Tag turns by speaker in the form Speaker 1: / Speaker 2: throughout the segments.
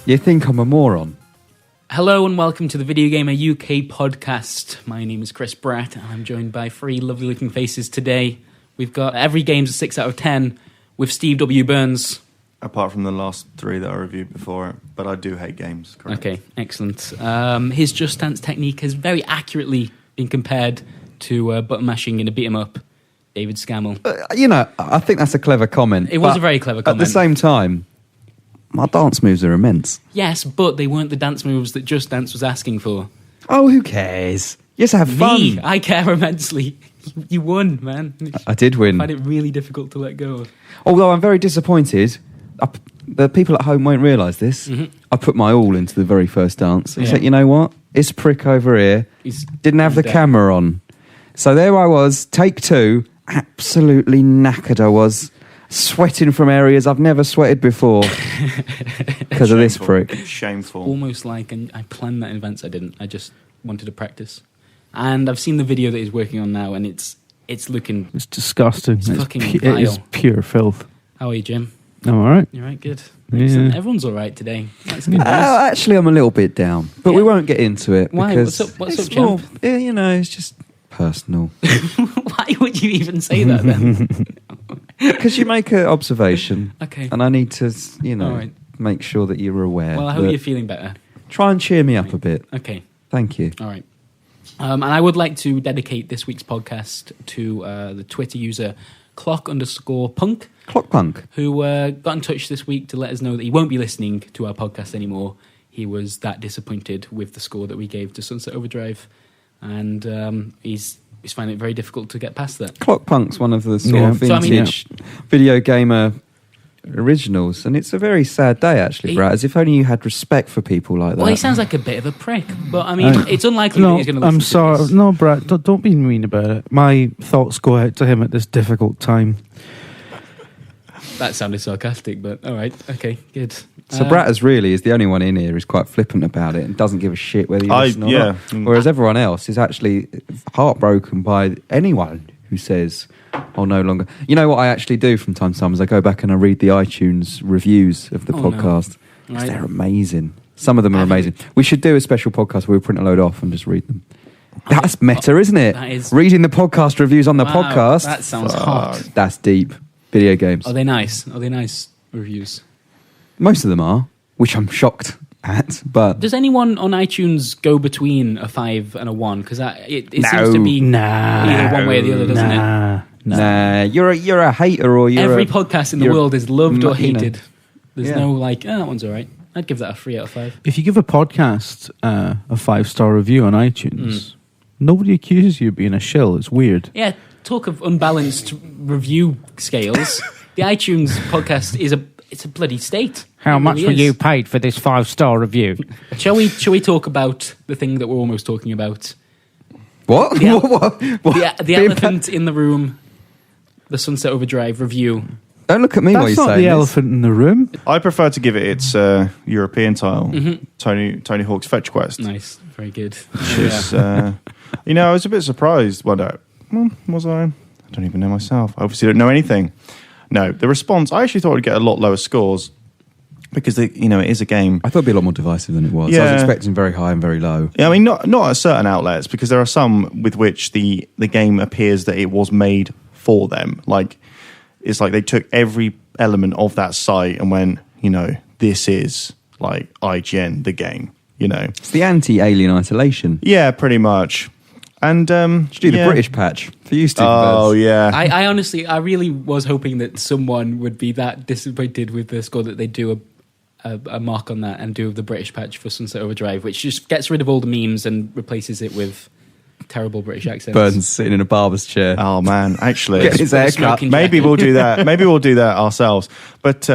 Speaker 1: You think I'm a moron?
Speaker 2: Hello and welcome to the Video Gamer UK podcast. My name is Chris Bratt and I'm joined by three lovely looking faces today. We've got every game's a 6 out of 10 with Steve W. Burns.
Speaker 3: Apart from the last 3 that I reviewed before it, but I do hate games. Correct.
Speaker 2: Okay, excellent. His Just Dance technique has very accurately been compared to button mashing in a beat 'em up. David Scammell.
Speaker 1: I think that's a clever comment.
Speaker 2: It was a very clever comment.
Speaker 1: At the same time, my dance moves are immense.
Speaker 2: Yes, but they weren't the dance moves that Just Dance was asking for.
Speaker 1: Oh, who cares? You just have fun.
Speaker 2: Me, I care immensely. You won, man.
Speaker 1: I did win.
Speaker 2: I find it really difficult to let go of.
Speaker 1: Although I'm very disappointed. The people at home won't realise this. Mm-hmm. I put my all into the very first dance. Except, you know what? This prick over here didn't have the camera on. So there I was, take 2, absolutely knackered I was, sweating from areas I've never sweated before because of this prick.
Speaker 3: Shameful.
Speaker 2: Almost like I planned that in advance. I didn't. I just wanted to practice. And I've seen the video that he's working on now, and it's looking...
Speaker 4: It's disgusting.
Speaker 2: It's fucking
Speaker 4: It
Speaker 2: vile.
Speaker 4: is pure filth.
Speaker 2: How are you, Jim?
Speaker 4: I'm all right.
Speaker 2: You're right, good.
Speaker 4: Yeah.
Speaker 2: Excellent. Everyone's all right today. That's good news.
Speaker 1: Actually, I'm a little bit down, but we won't get into it.
Speaker 2: Why?
Speaker 1: Because
Speaker 2: What's up,
Speaker 1: it's more,
Speaker 2: champ?
Speaker 1: it's just personal.
Speaker 2: Why would you even say that then?
Speaker 1: Because you make an observation,
Speaker 2: Okay.
Speaker 1: and I need to,
Speaker 2: All right.
Speaker 1: make sure that you're aware.
Speaker 2: Well, I hope you're feeling better.
Speaker 1: Try and cheer me up a bit.
Speaker 2: Okay.
Speaker 1: Thank you.
Speaker 2: All right. And I would like to dedicate this week's podcast to the Twitter user clock_punk.
Speaker 1: Clockpunk.
Speaker 2: Who got in touch this week to let us know that he won't be listening to our podcast anymore. He was that disappointed with the score that we gave to Sunset Overdrive, and he's finding it very difficult to get past that.
Speaker 1: Clockpunk's one of the sort of vintage video gamer originals, and it's a very sad day, actually, Brad, as if only you had respect for people like that.
Speaker 2: Well, he sounds like a bit of a prick, but I mean, it's unlikely that he's going to listen
Speaker 4: I'm sorry.
Speaker 2: to this.
Speaker 4: No, Brad, don't be mean about it. My thoughts go out to him at this difficult time.
Speaker 2: That sounded sarcastic, but all right, okay, good.
Speaker 1: So Bratters really is the only one in here who's quite flippant about it and doesn't give a shit whether you listen or not. Whereas everyone else is actually heartbroken by anyone who says, "I'll no longer." You know what I actually do from time to time is I go back and I read the iTunes reviews of the podcast.
Speaker 2: No. Right.
Speaker 1: They're amazing. Some of them are amazing. We should do a special podcast where we print a load off and just read them. That's meta, isn't it?
Speaker 2: That is.
Speaker 1: Reading the podcast reviews on the podcast.
Speaker 2: That sounds hot.
Speaker 1: That's deep. Video games.
Speaker 2: Are they nice? Are they nice reviews?
Speaker 1: Most of them are, which I'm shocked at. But
Speaker 2: does anyone on iTunes go between a 5 and a 1? Because it seems to be either one way or the other, doesn't it?
Speaker 1: Nah, you're a hater, or you're
Speaker 2: every podcast in the world is loved or hated. There's no like, that one's all right. I'd give that a 3 out of 5.
Speaker 4: If you give a podcast a 5-star review on iTunes, nobody accuses you of being a shill. It's weird.
Speaker 2: Yeah, talk of unbalanced review scales. The iTunes podcast it's a bloody state.
Speaker 5: How much were you paid for this 5-star review?
Speaker 2: Shall we talk about the thing that we're almost talking about?
Speaker 1: What?
Speaker 2: The elephant in the room. The Sunset Overdrive review.
Speaker 1: Don't look at me while you're saying
Speaker 4: That's not the elephant in the room.
Speaker 3: I prefer to give it its European title, Tony Hawk's Fetch Quest.
Speaker 2: Nice, very good.
Speaker 3: Which is, I was a bit surprised. Was I? I don't even know myself. I obviously don't know anything. No, the response, I actually thought I'd get a lot lower scores because, it is a game.
Speaker 1: I thought it'd be a lot more divisive than it was.
Speaker 3: Yeah.
Speaker 1: I was expecting very high and very low.
Speaker 3: Yeah, I mean, not at certain outlets, because there are some with which the game appears that it was made for them. Like, it's like they took every element of that site and went, this is like IGN, the game,
Speaker 1: It's the anti-Alien Isolation.
Speaker 3: Yeah, pretty much. And
Speaker 1: should do the British patch for you, Steve.
Speaker 3: Oh, yeah.
Speaker 2: I honestly, I really was hoping that someone would be that disappointed with the score that they do a mark on that and do the British patch for Sunset Overdrive, which just gets rid of all the memes and replaces it with terrible British accents.
Speaker 1: Burns sitting in a barber's chair.
Speaker 3: Oh, man. Actually,
Speaker 1: get his haircut.
Speaker 3: Maybe we'll do that. Maybe we'll do that ourselves. But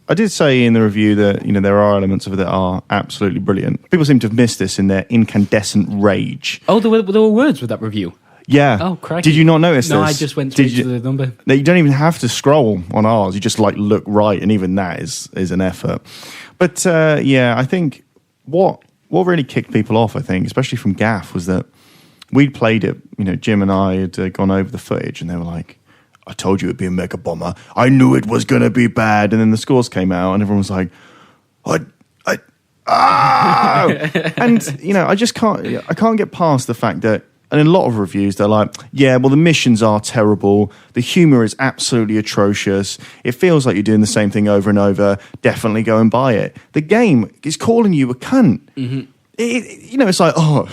Speaker 3: I did say in the review that there are elements of it that are absolutely brilliant. People seem to have missed this in their incandescent rage.
Speaker 2: Oh, there were words with that review.
Speaker 3: Yeah.
Speaker 2: Oh, crikey.
Speaker 3: Did you not notice this?
Speaker 2: No, I just went straight to the number.
Speaker 3: No, you don't even have to scroll on ours. You just look right, and even that is an effort. But I think what really kicked people off, I think, especially from Gaff, was that we'd played it. Jim and I had gone over the footage, and they were like, I told you it'd be a mega bomber. I knew it was going to be bad. And then the scores came out and everyone was like, And you know, I can't get past the fact that, and in a lot of reviews they're like, yeah, well, the missions are terrible, the humor is absolutely atrocious, it feels like you're doing the same thing over and over, definitely go and buy it. The game is calling you a cunt. You know, it's like, oh,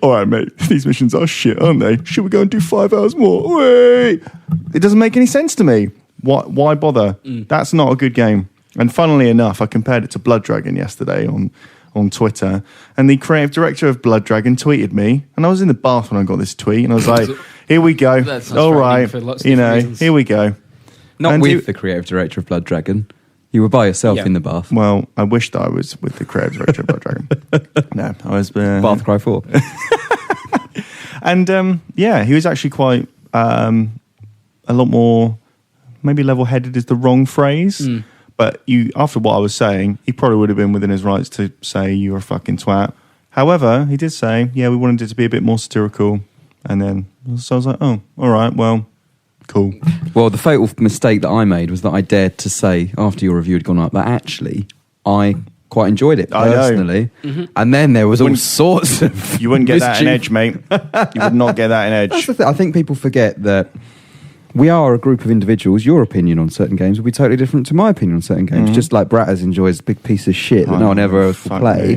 Speaker 3: all right, mate, these missions are shit, aren't they? Should we go and do 5 hours more? Wait. It doesn't make any sense to me. Why bother? That's not a good game. And funnily enough, I compared it to Blood Dragon yesterday on Twitter, and the creative director of Blood Dragon tweeted me, and I was in the bath when I got this tweet, and I was like, here we go. All right, you know, reasons. Here we go.
Speaker 1: Not and with the creative director of Blood Dragon. You were by yourself in the bath.
Speaker 3: Well, I wished I was with the creative director of Blood Dragon. No, I was...
Speaker 1: Bath Cry 4.
Speaker 3: And, yeah, he was actually quite a lot more... Maybe level-headed is the wrong phrase. But after what I was saying, he probably would have been within his rights to say you're a fucking twat. However, he did say, yeah, we wanted it to be a bit more satirical. And then, so I was like, oh, all right, well... Cool.
Speaker 1: Well, the fatal mistake that I made was that I dared to say, after your review had gone up, that actually I quite enjoyed it personally. And then there was all sorts of...
Speaker 3: You wouldn't get that in Edge, mate. You would not get that in Edge.
Speaker 1: That's the thing. I think people forget that we are a group of individuals. Your opinion on certain games will be totally different to my opinion on certain games. Just like Bratters enjoys a big piece of shit that no one ever else will play.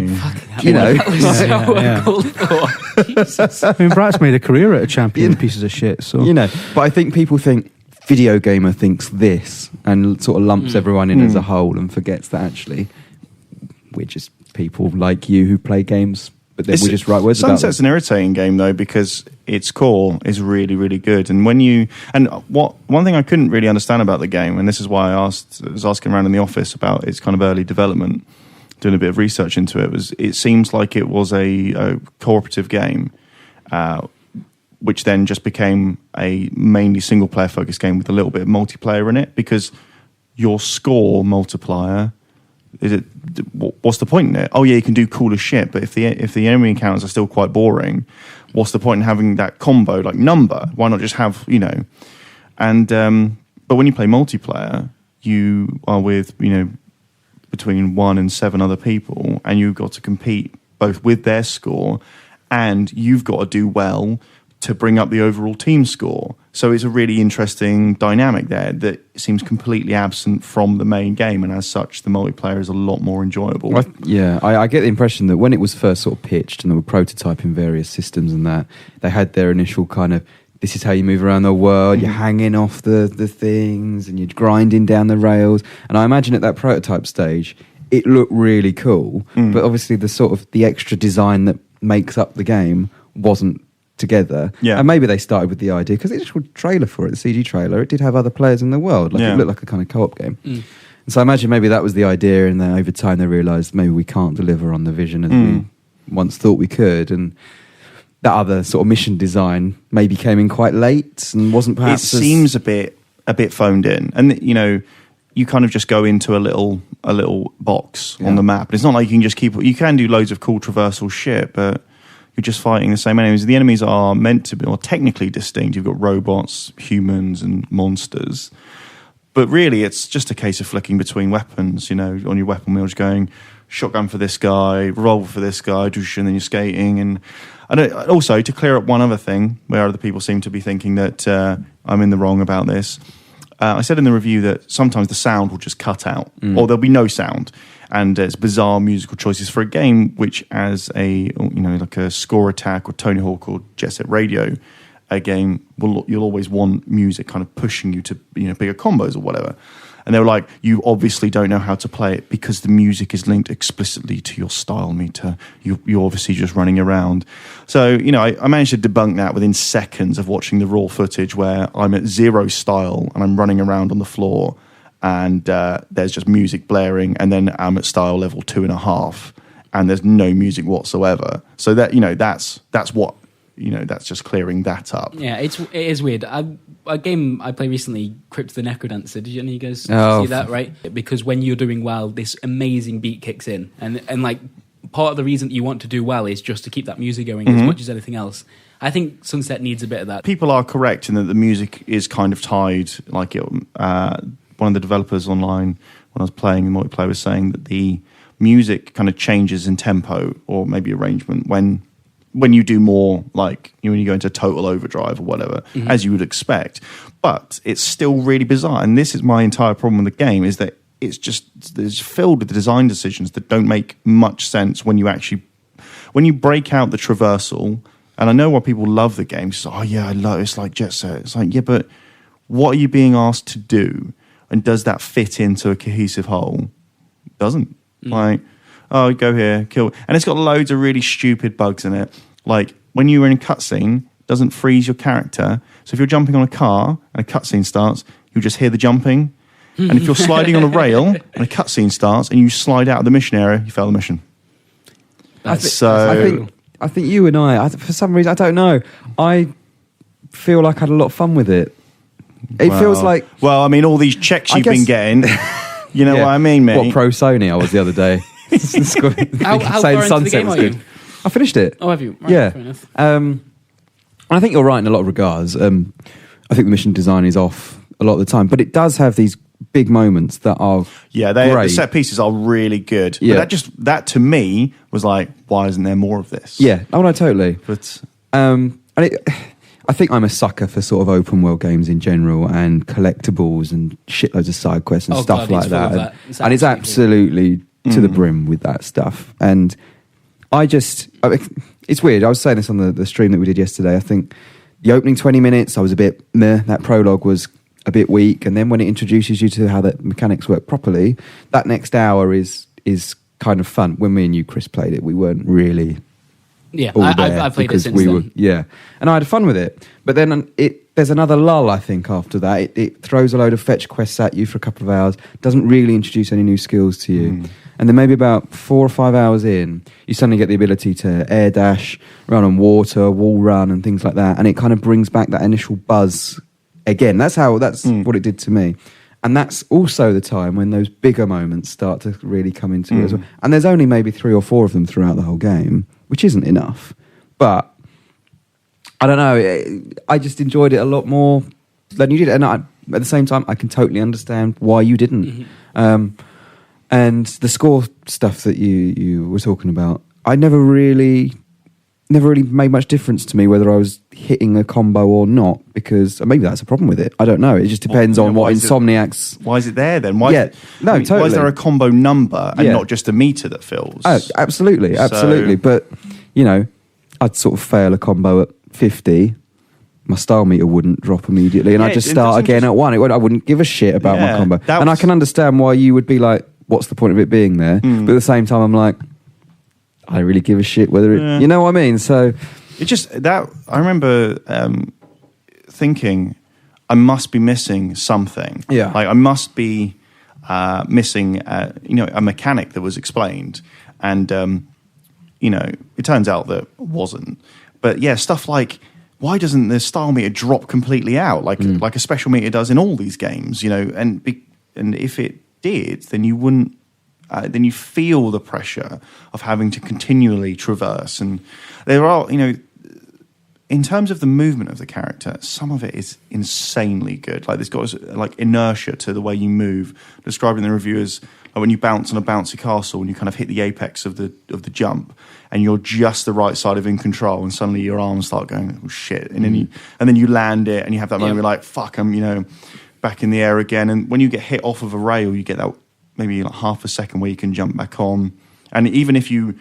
Speaker 1: You know,
Speaker 2: that was so uncalled for. Jesus.
Speaker 4: I mean, Bratt's made a career at a champion pieces of shit. So
Speaker 1: you know, but I think people think VideoGamer thinks this and sort of lumps everyone in as a whole and forgets that actually we're just people like you who play games. But then we just write words about it.
Speaker 3: Sunset's an irritating game, though, because its core is really, really good. And one thing I couldn't really understand about the game, and this is why I was asking around in the office about its kind of early development, doing a bit of research into it, was it seems like it was a cooperative game, which then just became a mainly single-player focused game with a little bit of multiplayer in it, because your score multiplier... what's the point in it? Oh yeah, you can do cooler shit, but if the enemy encounters are still quite boring, what's the point in having that combo like number? Why not just have, you know? And but when you play multiplayer, you are with, you know, between 1 and 7 other people, and you've got to compete both with their score, and you've got to do well to bring up the overall team score. So it's a really interesting dynamic there that seems completely absent from the main game, and as such, the multiplayer is a lot more enjoyable.
Speaker 1: Well, I get the impression that when it was first sort of pitched and they were prototyping various systems and that, they had their initial kind of, this is how you move around the world, you're hanging off the things and you're grinding down the rails. And I imagine at that prototype stage, it looked really cool, but obviously the sort of the extra design that makes up the game wasn't together. And maybe they started with the idea, because the initial trailer for it, the CG trailer, it did have other players in the world. Like it looked like a kind of co-op game. And so I imagine maybe that was the idea, and then over time they realised maybe we can't deliver on the vision as we once thought we could, and that other sort of mission design maybe came in quite late and wasn't perhaps...
Speaker 3: It seems a bit phoned in. And, you know, you kind of just go into a little box on the map. And it's not like you can just keep... You can do loads of cool traversal shit, but... You're just fighting the same enemies. The enemies are meant to be, or technically distinct. You've got robots, humans, and monsters. But really, it's just a case of flicking between weapons, you know, on your weapon wheel, just going, shotgun for this guy, revolver for this guy, and then you're skating. And also, to clear up one other thing, where other people seem to be thinking that I'm in the wrong about this, I said in the review that sometimes the sound will just cut out, or there'll be no sound. And it's bizarre musical choices for a game which, as a, you know, like a Score Attack or Tony Hawk or Jet Set Radio, a game you'll always want music kind of pushing you to, you know, bigger combos or whatever. And they were like, you obviously don't know how to play it because the music is linked explicitly to your style meter. You're obviously just running around. So, you know, I managed to debunk that within seconds of watching the raw footage where I'm at 0 style and I'm running around on the floor. And there's just music blaring, and then I'm at style level 2.5, and there's no music whatsoever. So that, you know, that's what, you know, that's just clearing that up.
Speaker 2: Yeah, it is weird. A game I played recently, Crypt the Necrodancer. Did any of you guys see that? Right, because when you're doing well, this amazing beat kicks in, and like part of the reason that you want to do well is just to keep that music going as much as anything else. I think Sunset needs a bit of that.
Speaker 3: People are correct in that the music is kind of tied, like it. One of the developers online when I was playing in multiplayer was saying that the music kind of changes in tempo or maybe arrangement when you do more, like when you go into total overdrive or whatever, as you would expect. But it's still really bizarre. And this is my entire problem with the game, is that it's filled with the design decisions that don't make much sense when you break out the traversal. And I know why people love the game. It's like, oh yeah, I love it. It's like Jet Set. It's like, yeah, but what are you being asked to do? And does that fit into a cohesive whole? It doesn't. Like, oh, go here, kill. And it's got loads of really stupid bugs in it. Like, when you're in a cutscene, it doesn't freeze your character. So if you're jumping on a car and a cutscene starts, you'll just hear the jumping. And if you're sliding on a rail and a cutscene starts and you slide out of the mission area, you fail the mission.
Speaker 1: I think you and I, for some reason, I don't know, I feel like I had a lot of fun with it. It feels like...
Speaker 3: Well, I mean, all these checks you've been getting, you know what I mean, mate?
Speaker 1: What pro Sony I was the other day.
Speaker 2: How far into the game are you?
Speaker 1: I finished it.
Speaker 2: Oh, have you? Right,
Speaker 1: yeah.
Speaker 2: Fair enough.
Speaker 1: I think you're right in a lot of regards. I think the mission design is off a lot of the time, but it does have these big moments that are
Speaker 3: the set pieces are really good.
Speaker 1: Yeah.
Speaker 3: But that to me was like, why isn't there more of this?
Speaker 1: Yeah. Oh no, totally.
Speaker 3: But
Speaker 1: I think I'm a sucker for sort of open world games in general and collectibles and shitloads of side quests and stuff like that. And it's absolutely to the brim with that stuff. And it's weird. I was saying this on the stream that we did yesterday. I think the opening 20 minutes, I was a bit meh. That prologue was a bit weak. And then when it introduces you to how the mechanics work properly, that next hour is kind of fun. When me and you, Chris, played it, we weren't really...
Speaker 2: Yeah, I played it since then.
Speaker 1: And I had fun with it. But then there's another lull, I think, after that. It throws a load of fetch quests at you for a couple of hours, doesn't really introduce any new skills to you. And then maybe about 4 or 5 hours in, you suddenly get the ability to air dash, run on water, wall run, and things like that. And it kind of brings back that initial buzz again. That's what it did to me. And that's also the time when those bigger moments start to really come into it as well. And there's only maybe 3 or 4 of them throughout the whole game, which isn't enough. But I don't know. I just enjoyed it a lot more than you did. And at the same time, I can totally understand why you didn't. And the score stuff that you were talking about, I never really made much difference to me whether I was hitting a combo or not, because maybe that's a problem with it. I don't know. It just depends on what Insomniac's...
Speaker 3: Why is it there then?
Speaker 1: Totally.
Speaker 3: Why is there a combo number and not just a meter that fills?
Speaker 1: Oh, absolutely. But, I'd sort of fail a combo at 50. My style meter wouldn't drop immediately, and I'd just start again at 1. I wouldn't give a shit about my combo. And I can understand why you would be like, what's the point of it being there? But at the same time, I'm like, I really give a shit whether it... You know what I mean? So...
Speaker 3: It just... that I remember thinking, I must be missing something.
Speaker 1: Yeah.
Speaker 3: Like, I must be missing, a mechanic that was explained. And, it turns out that it wasn't. But, yeah, stuff like, why doesn't the style meter drop completely out? Like a special meter does in all these games, and if it did, then you wouldn't... then you feel the pressure of having to continually traverse. And there are, in terms of the movement of the character, some of it is insanely good. Like, there's got like inertia to the way you move. Described in the review as like when you bounce on a bouncy castle and you kind of hit the apex of the jump, and you're just the right side of in control, and suddenly your arms start going, oh shit, and then you land it, and you have that moment where like, fuck, I'm back in the air again. And when you get hit off of a rail, you get that maybe like half a second where you can jump back on. And even if you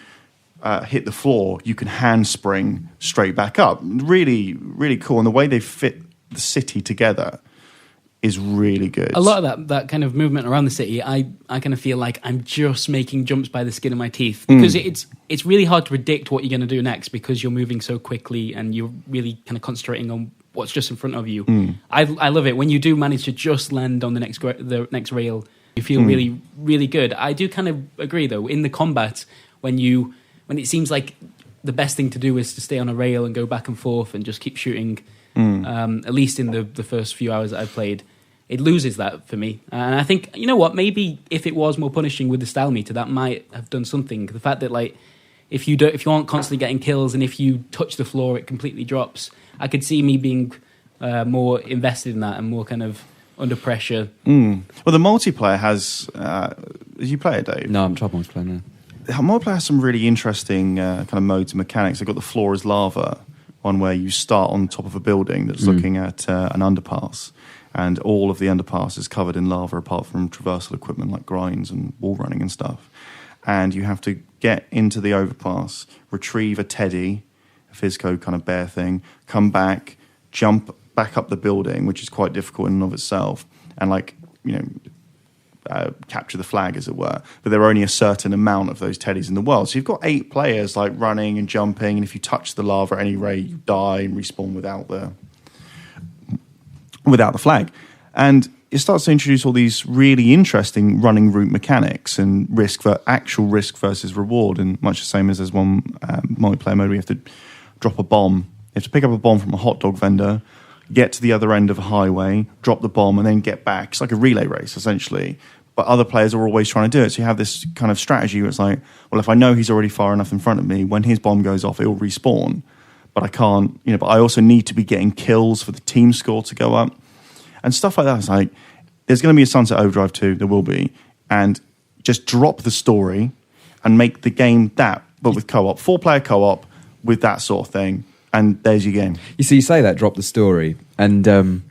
Speaker 3: hit the floor, you can handspring straight back up. Really, really cool. And the way they fit the city together is really good.
Speaker 2: A lot of that kind of movement around the city, I kind of feel like I'm just making jumps by the skin of my teeth, because it's really hard to predict what you're going to do next, because you're moving so quickly and you're really kind of concentrating on what's just in front of you. I love it when you do manage to just land on the next rail. You feel really, really good. I do kind of agree, though, in the combat, when it seems like the best thing to do is to stay on a rail and go back and forth and just keep shooting, at least in the first few hours that I've played, it loses that for me. And I think, you know what, maybe if it was more punishing with the style meter, that might have done something. The fact that, like, if you aren't constantly getting kills and if you touch the floor, it completely drops. I could see me being more invested in that and more kind of under pressure.
Speaker 3: Well, the multiplayer has. Did you play it, Dave?
Speaker 1: No, I'm trying multiplayer now.
Speaker 3: The multiplayer has some really interesting kind of modes and mechanics. They've got the floor is lava, one where you start on top of a building that's looking at an underpass, and all of the underpass is covered in lava apart from traversal equipment like grinds and wall running and stuff. And you have to get into the overpass, retrieve a teddy, a Fizco kind of bear thing, come back, jump back up the building, which is quite difficult in and of itself, and capture the flag, as it were. But there are only a certain amount of those teddies in the world. So you've got 8 players like running and jumping, and if you touch the lava at any rate, you die and respawn without the flag. And it starts to introduce all these really interesting running route mechanics and actual risk versus reward, and much the same as there's one multiplayer mode where you have to drop a bomb. You have to pick up a bomb from a hot dog vendor, get to the other end of a highway, drop the bomb, and then get back. It's like a relay race, essentially. But other players are always trying to do it. So you have this kind of strategy where it's like, well, if I know he's already far enough in front of me, when his bomb goes off, it'll respawn. But I can't, but I also need to be getting kills for the team score to go up. And stuff like that. It's like, there's going to be a Sunset Overdrive 2, there will be. And just drop the story and make the game that, but with co-op. 4-player co-op with that sort of thing. And there's your game.
Speaker 1: You see, you say that, drop the story, and the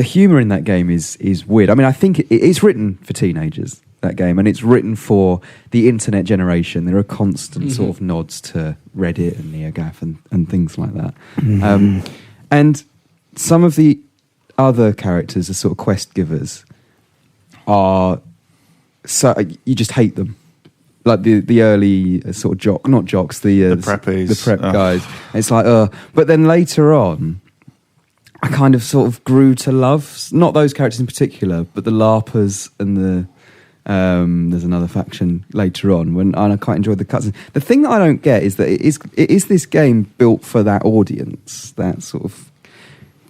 Speaker 1: humour in that game is weird. I mean, I think it's written for teenagers, that game, and it's written for the internet generation. There are constant sort of nods to Reddit and NeoGAF and things like that. And some of the other characters, the sort of quest givers, are so you just hate them. Like the early sort of not jocks, the
Speaker 3: preppies,
Speaker 1: the prep guys. It's like, but then later on, I kind of sort of grew to love not those characters in particular, but the LARPers and the there's another faction later on and I quite enjoyed the cutscenes. The thing that I don't get is that it is this game built for that audience, that sort of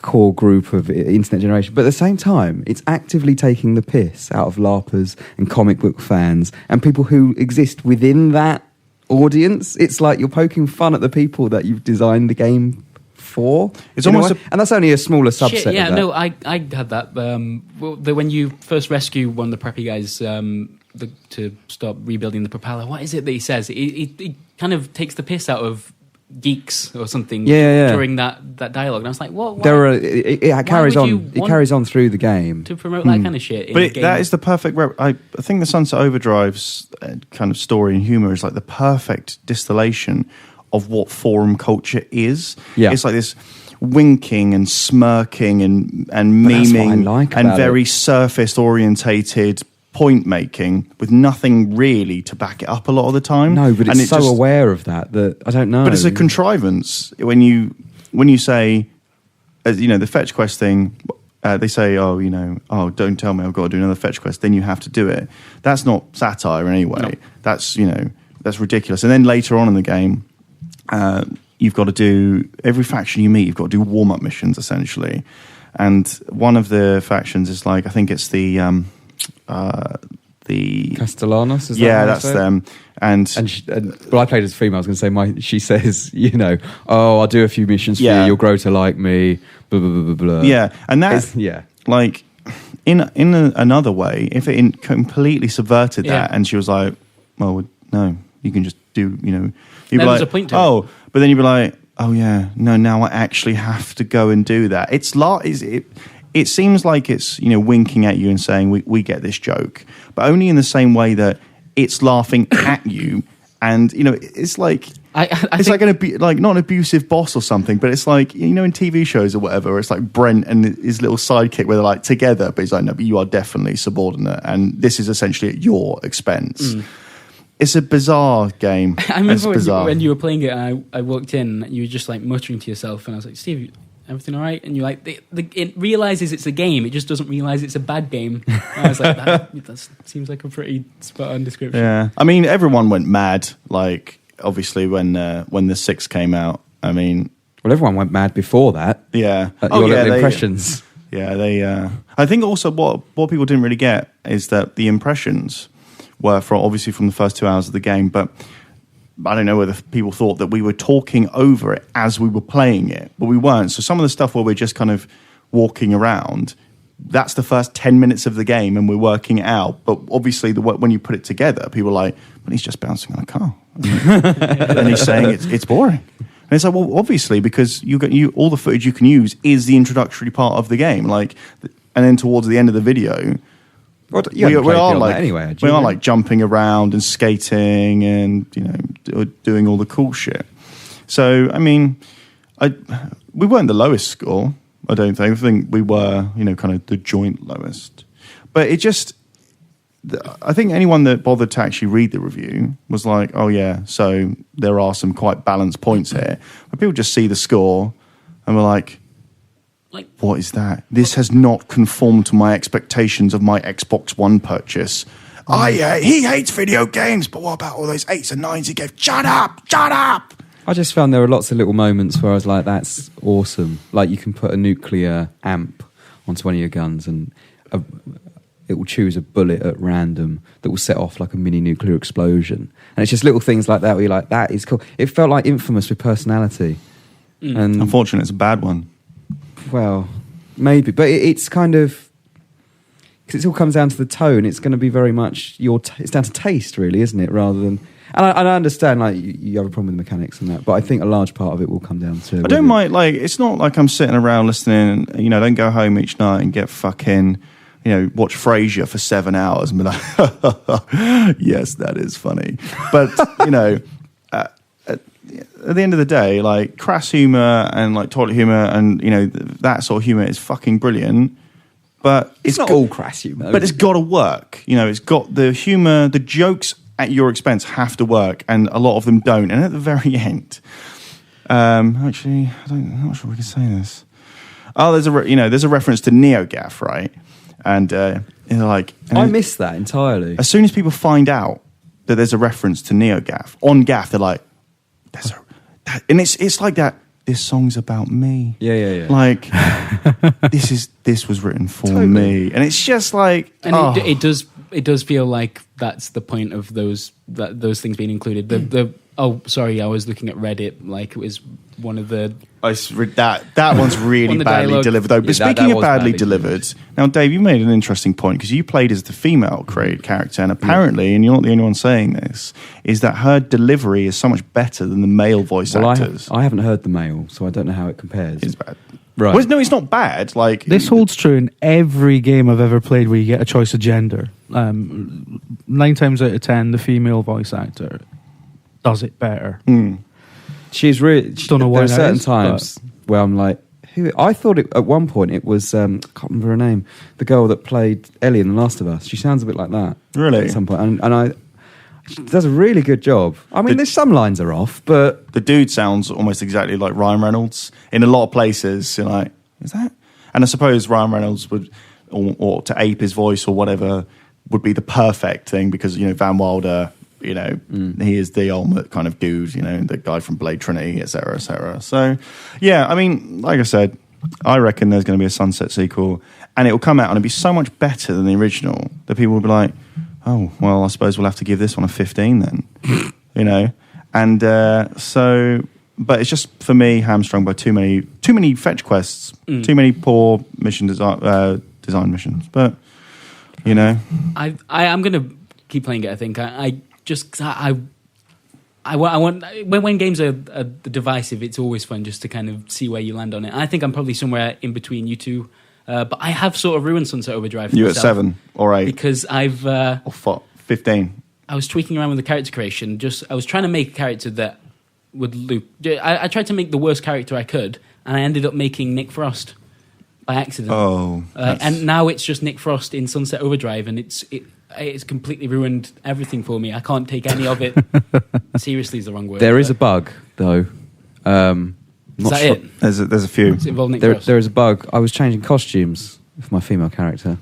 Speaker 1: core group of internet generation, but at the same time it's actively taking the piss out of LARPers and comic book fans and people who exist within that audience. It's like you're poking fun at the people that you've designed the game for. It's almost and that's only a smaller subset.
Speaker 2: Yeah,
Speaker 1: of that.
Speaker 2: no, I had that. When you first rescue one of the preppy guys to stop rebuilding the propeller, what is it that he says? He kind of takes the piss out of geeks or something during that dialogue, and I was like, "What?"
Speaker 1: It carries on. It carries on through the game
Speaker 2: to promote that kind of shit.
Speaker 3: But that is the perfect. I think the Sunset Overdrive's kind of story and humor is like the perfect distillation of what forum culture is. Yeah. It's like this winking and smirking and memeing and very surface orientated point making with nothing really to back it up a lot of the time.
Speaker 1: No, but it's so aware of that I don't know.
Speaker 3: But it's a contrivance. When you say, the fetch quest thing, they say, don't tell me I've got to do another fetch quest, then you have to do it. That's not satire in any way. No. That's ridiculous. And then later on in the game, you've got to do, every faction you meet, you've got to do warm-up missions, essentially. And one of the factions is like, I think it's the
Speaker 1: Castellanos, is that
Speaker 3: that's them. And
Speaker 1: I played as a female. I was going to say, she says, I'll do a few missions for you. You'll grow to like me. Blah blah blah blah blah.
Speaker 3: Yeah, and that's like in another way, if it completely subverted that, and she was like, well, no, you can just do, you'd be like, a point to it. But then you'd be like, oh yeah, no, now I actually have to go and do that. It seems like it's winking at you and saying we get this joke, but only in the same way that it's laughing at you, and it's like it's like not an abusive boss or something, but it's like in TV shows or whatever, it's like Brent and his little sidekick where they're like together, but he's like, no, but you are definitely subordinate, and this is essentially at your expense. It's a bizarre game.
Speaker 2: I remember when you were playing it, and I walked in, and you were just like muttering to yourself, and I was like, Steve, everything all right? And you're like, it realizes it's a game. It just doesn't realize it's a bad game. And I was like, that seems like a pretty spot-on description.
Speaker 3: Yeah. I mean, everyone went mad, like, obviously, when the 6 came out. I mean...
Speaker 1: Well, everyone went mad before that.
Speaker 3: Yeah.
Speaker 1: Impressions.
Speaker 3: Yeah, I think also what people didn't really get is that the impressions were obviously from the first 2 hours of the game, but... I don't know whether people thought that we were talking over it as we were playing it, but we weren't. So some of the stuff where we're walking around. That's the first 10 minutes of the game, and we're working it out. But obviously, when you put it together, people are like, "But he's just bouncing on a car," and he's saying it's boring. And it's like, well, obviously, because all the footage you can use is the introductory part of the game. Like, and then towards the end of the video, we are like jumping around and skating and doing all the cool shit. So I mean, we weren't the lowest score. I don't think. I think we were, kind of the joint lowest. But it just, I think anyone that bothered to actually read the review was like, oh yeah, so there are some quite balanced points here. But people just see the score and we're like, what is that? This has not conformed to my expectations of my Xbox One purchase. He hates video games, but what about all those 8s and 9s he gave? Shut up!
Speaker 1: I just found there were lots of little moments where I was like, that's awesome. Like, you can put a nuclear amp onto one of your guns and it will choose a bullet at random that will set off like a mini nuclear explosion. And it's just little things like that where you're like, that is cool. It felt like Infamous with personality. And
Speaker 3: unfortunately, it's a bad one.
Speaker 1: Well, maybe. But it's kind of... because it all comes down to the tone. It's going to be very much it's down to taste, really, isn't it? Rather than... And I understand, like, you have a problem with the mechanics and that, but I think a large part of it will come down to...
Speaker 3: I don't mind, like, it's not like I'm sitting around listening, don't go home each night and get fucking, watch Frasier for 7 hours and be like, yes, that is funny. But, at the end of the day, like, crass humour and, like, toilet humour and, that sort of humour is fucking brilliant. But
Speaker 1: it's not all crass humour.
Speaker 3: But it's got to work. It's got the humour, the jokes at your expense have to work, and a lot of them don't. And at the very end, actually, I'm not sure we can say this. Oh, there's a reference to NeoGAF, right? And
Speaker 1: I missed that entirely.
Speaker 3: As soon as people find out that there's a reference to NeoGAF on Gaff, they're like, and it's like that. This song's about me.
Speaker 1: Yeah.
Speaker 3: Like, this was written for me, and it's just like,
Speaker 2: and it does feel like that's the point of those things being included. I was looking at Reddit, like it was one of the...
Speaker 3: That one's really badly delivered, though. But speaking of badly delivered, now, Dave, you made an interesting point, because you played as the female character, and apparently, and you're not the only one saying this, is that her delivery is so much better than the male voice actors.
Speaker 1: I haven't heard the male, so I don't know how it compares.
Speaker 3: It's bad.
Speaker 1: Right.
Speaker 3: Well, no, it's not bad. Like,
Speaker 4: this holds true in every game I've ever played where you get a choice of gender. 9 times out of 10, the female voice actor does it better.
Speaker 1: She's really...
Speaker 4: Don't know why
Speaker 1: there are certain times where I'm like, who? I thought at one point it was... I can't remember her name. The girl that played Ellie in The Last of Us. She sounds a bit like that.
Speaker 3: Really?
Speaker 1: At some point. She does a really good job. I mean, there's some lines are off, but...
Speaker 3: The dude sounds almost exactly like Ryan Reynolds. In a lot of places, you're like, is that... And I suppose Ryan Reynolds would... Or to ape his voice or whatever would be the perfect thing, because, Van Wilder... he is the ultimate kind of dude, the guy from Blade Trinity, etc., etc. So, yeah, I mean, like I said, I reckon there's going to be a Sunset sequel, and it will come out and it'll be so much better than the original that people will be like, oh, well, I suppose we'll have to give this one a 15 then, And so, but it's just, for me, hamstrung by too many fetch quests, too many poor mission design missions. But,
Speaker 2: I'm going to keep playing it, I think. I want when games are divisive, it's always fun just to kind of see where you land on it. I think I'm probably somewhere in between you two, but I have sort of ruined Sunset Overdrive for myself.
Speaker 3: You at 7 or 8?
Speaker 2: Because I've...
Speaker 3: or 15.
Speaker 2: I was tweaking around with the character creation. I was trying to make a character that would loop... I tried to make the worst character I could, and I ended up making Nick Frost by accident.
Speaker 3: Oh.
Speaker 2: And now it's just Nick Frost in Sunset Overdrive, and it's completely ruined everything for me. I can't take any of it. Seriously is the wrong word.
Speaker 1: There is a bug, though.
Speaker 2: Is that it?
Speaker 3: There's a few.
Speaker 2: Does it involve Nick
Speaker 1: there,
Speaker 2: Frost?
Speaker 1: there is a bug. I was changing costumes for my female character,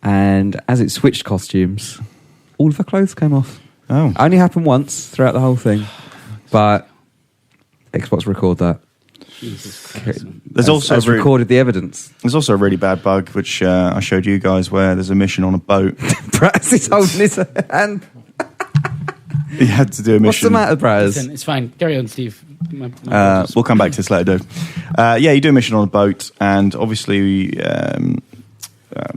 Speaker 1: and as it switched costumes, all of her clothes came off.
Speaker 3: Oh.
Speaker 1: It only happened once throughout the whole thing, but Xbox record that.
Speaker 2: Jesus Christ.
Speaker 3: There's also
Speaker 1: recorded the evidence.
Speaker 3: There's also a really bad bug which I showed you guys, where there's a mission on a boat.
Speaker 1: Perhaps he's holding his hand.
Speaker 3: You had to do a mission.
Speaker 1: What's the matter, Braz?
Speaker 2: Listen, it's fine. Carry on, Steve.
Speaker 3: We'll come back to this later, Dave. Yeah, you do a mission on a boat, and obviously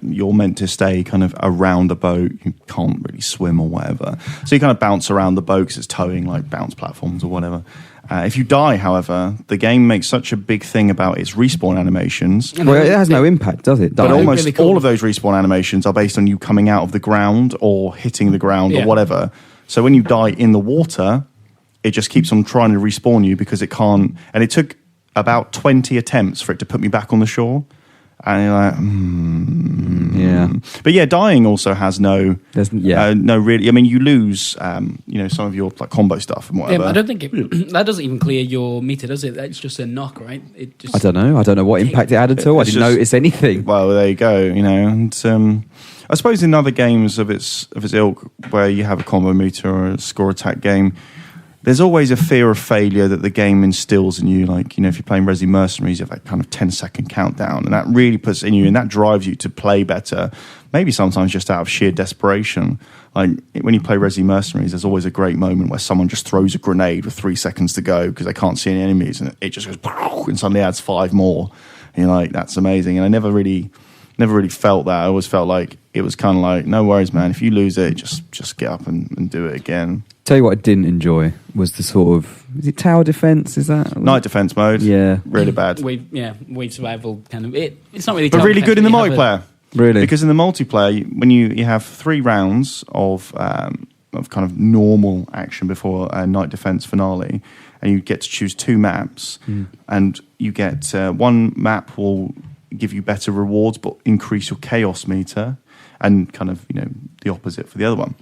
Speaker 3: you're meant to stay kind of around the boat. You can't really swim or whatever. So you kind of bounce around the boat because it's towing like bounce platforms or whatever. If you die, however, the game makes such a big thing about its respawn animations.
Speaker 1: Well, it has no impact, does it?
Speaker 3: But almost
Speaker 2: really cool.
Speaker 3: all of those respawn animations are based on you coming out of the ground or hitting the ground or whatever. So when you die in the water, it just keeps on trying to respawn you because it can't. And it took about 20 attempts for it to put me back on the shore. And you're like,
Speaker 1: yeah.
Speaker 3: But yeah, dying also has no really. I mean, you lose, some of your like combo stuff and whatever.
Speaker 2: I don't think that doesn't even clear your meter, does it? That's just a knock, right? It just
Speaker 1: I don't know what impact it added to. I didn't notice anything.
Speaker 3: Well, there you go. And I suppose in other games of its ilk, where you have a combo meter or a score attack game, there's always a fear of failure that the game instills in you. Like, if you're playing Resi Mercenaries, you have that kind of 10-second countdown, and that really puts in you, and that drives you to play better, maybe sometimes just out of sheer desperation. Like, when you play Resi Mercenaries, there's always a great moment where someone just throws a grenade with 3 seconds to go because they can't see any enemies, and it just goes, and suddenly adds 5 more. And you're like, that's amazing. And I never really felt that. I always felt like it was kind of like, no worries, man. If you lose it, just get up and do it again.
Speaker 1: Tell you what I didn't enjoy was the sort of, is it tower defense? Is that
Speaker 3: night defense mode?
Speaker 1: Yeah,
Speaker 3: really bad.
Speaker 2: Wave survival kind of. It's not really,
Speaker 3: but really good in the multiplayer.
Speaker 1: Really,
Speaker 3: because in the multiplayer, when you have 3 rounds of kind of normal action before a night defense finale, and you get to choose 2 maps, and you get one map will give you better rewards but increase your chaos meter, and kind of the opposite for the other one.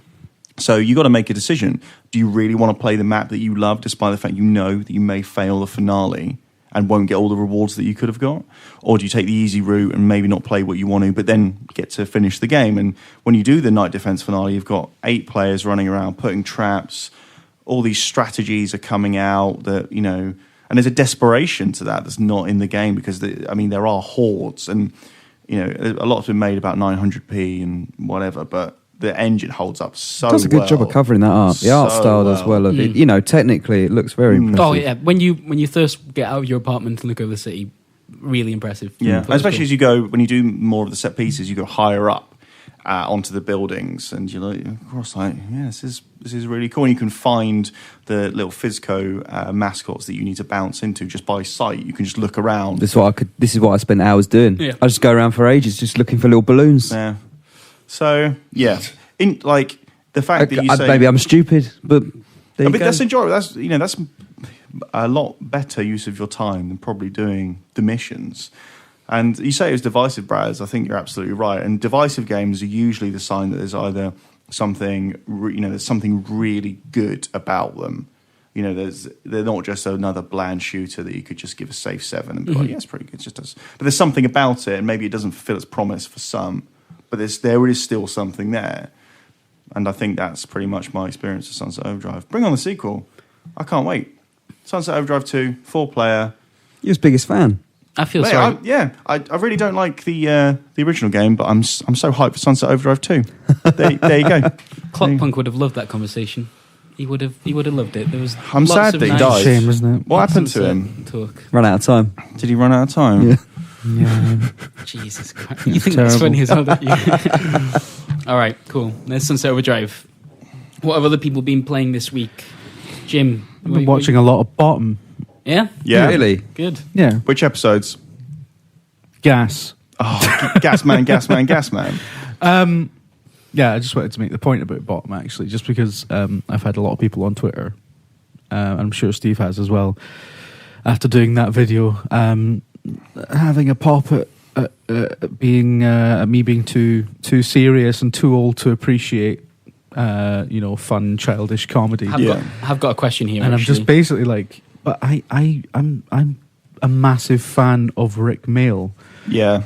Speaker 3: So you got to make a decision. Do you really want to play the map that you love, despite the fact that you may fail the finale and won't get all the rewards that you could have got? Or do you take the easy route and maybe not play what you want to, but then get to finish the game? And when you do the night defense finale, you've got 8 players running around, putting traps. All these strategies are coming out that, and there's a desperation to that that's not in the game because, there are hordes and, a lot's been made about 900p and whatever, but the engine holds up so well. Does
Speaker 1: a good job of covering that up. The art style does well of it. Technically, it looks very impressive.
Speaker 2: Oh yeah, when you first get out of your apartment and look over the city, really impressive.
Speaker 3: Yeah, especially as you go, when you do more of the set pieces, you go higher up onto the buildings, and you're like, of course, this is really cool. And you can find the little Fizco mascots that you need to bounce into just by sight. You can just look around.
Speaker 1: This is what I spent hours doing. Yeah. I just go around for ages just looking for little balloons.
Speaker 3: Yeah. So yeah, in like the fact that you say
Speaker 1: maybe I'm stupid, but
Speaker 3: that's enjoyable. That's a lot better use of your time than probably doing the missions. And you say it was divisive, Braz. I think you're absolutely right. And divisive games are usually the sign that there's either something there's something really good about them. They're not just another bland shooter that you could just give a safe 7 and be like, yeah, it's pretty good. It just does. But there's something about it, and maybe it doesn't fulfill its promise for some. But there is still something there. And I think that's pretty much my experience of Sunset Overdrive. Bring on the sequel. I can't wait. Sunset Overdrive 2, 4-player.
Speaker 1: You're his biggest fan.
Speaker 2: I feel sorry.
Speaker 3: I really don't like the original game, but I'm so hyped for Sunset Overdrive 2. There you go.
Speaker 2: Clockpunk would have loved that conversation. He would have loved it. There was
Speaker 3: I'm sad that he died.
Speaker 4: Shame, isn't it?
Speaker 3: What happened to him?
Speaker 2: Talk.
Speaker 1: Ran out of time.
Speaker 3: Did he run out of time?
Speaker 1: Yeah.
Speaker 4: Yeah.
Speaker 2: Jesus Christ. You think that's 20 years old? All right, cool. There's Sunset Overdrive. What have other people been playing this week? Jim?
Speaker 4: I've been watching a lot of Bottom.
Speaker 2: Yeah?
Speaker 3: Yeah.
Speaker 1: Really?
Speaker 2: Good.
Speaker 4: Yeah.
Speaker 3: Which episodes?
Speaker 4: Gas.
Speaker 3: Oh, Gas Man.
Speaker 4: Yeah, I just wanted to make the point about Bottom, actually, just because I've had a lot of people on Twitter, I'm sure Steve has as well, after doing that video, having a pop at being me being too serious and too old to appreciate fun childish comedy.
Speaker 2: I've got a question here,
Speaker 4: and
Speaker 2: actually.
Speaker 4: I'm just basically like, but I'm a massive fan of Rick Mail.
Speaker 3: Yeah.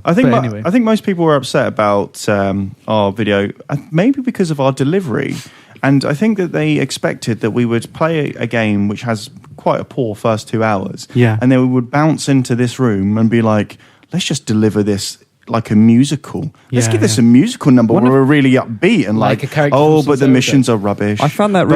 Speaker 4: I
Speaker 3: think most people were upset about our video, maybe because of our delivery. And I think that they expected that we would play a game which has quite a poor first 2 hours.
Speaker 4: Yeah.
Speaker 3: And then we would bounce into this room and be like, let's just deliver this like a musical. Let's give this a musical number where we're really upbeat and
Speaker 2: like a character
Speaker 3: but the missions are rubbish.
Speaker 1: I found that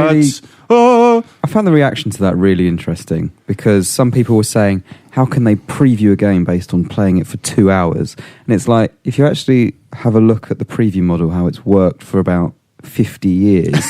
Speaker 1: I found the reaction to that really interesting, because some people were saying, how can they preview a game based on playing it for 2 hours? And it's like, if you actually have a look at the preview model, how it's worked for about 50 years,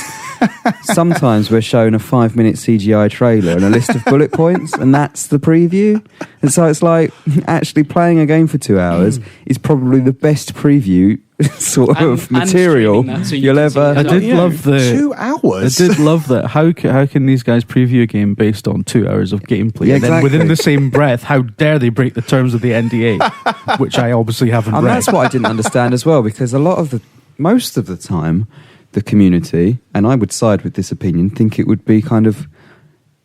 Speaker 1: sometimes we're shown a 5-minute CGI trailer and a list of bullet points, and that's the preview. And so it's like, actually playing a game for 2 hours is probably the best preview sort of material you'll ever.
Speaker 4: I did love the
Speaker 3: 2 hours.
Speaker 4: I did love that. How can these guys preview a game based on 2 hours of gameplay?
Speaker 1: Yeah,
Speaker 4: and then within the same breath, how dare they break the terms of the NDA, which I obviously haven't read.
Speaker 1: And that's what I didn't understand as well, because most of the time, the community, and I would side with this opinion, think it would be kind of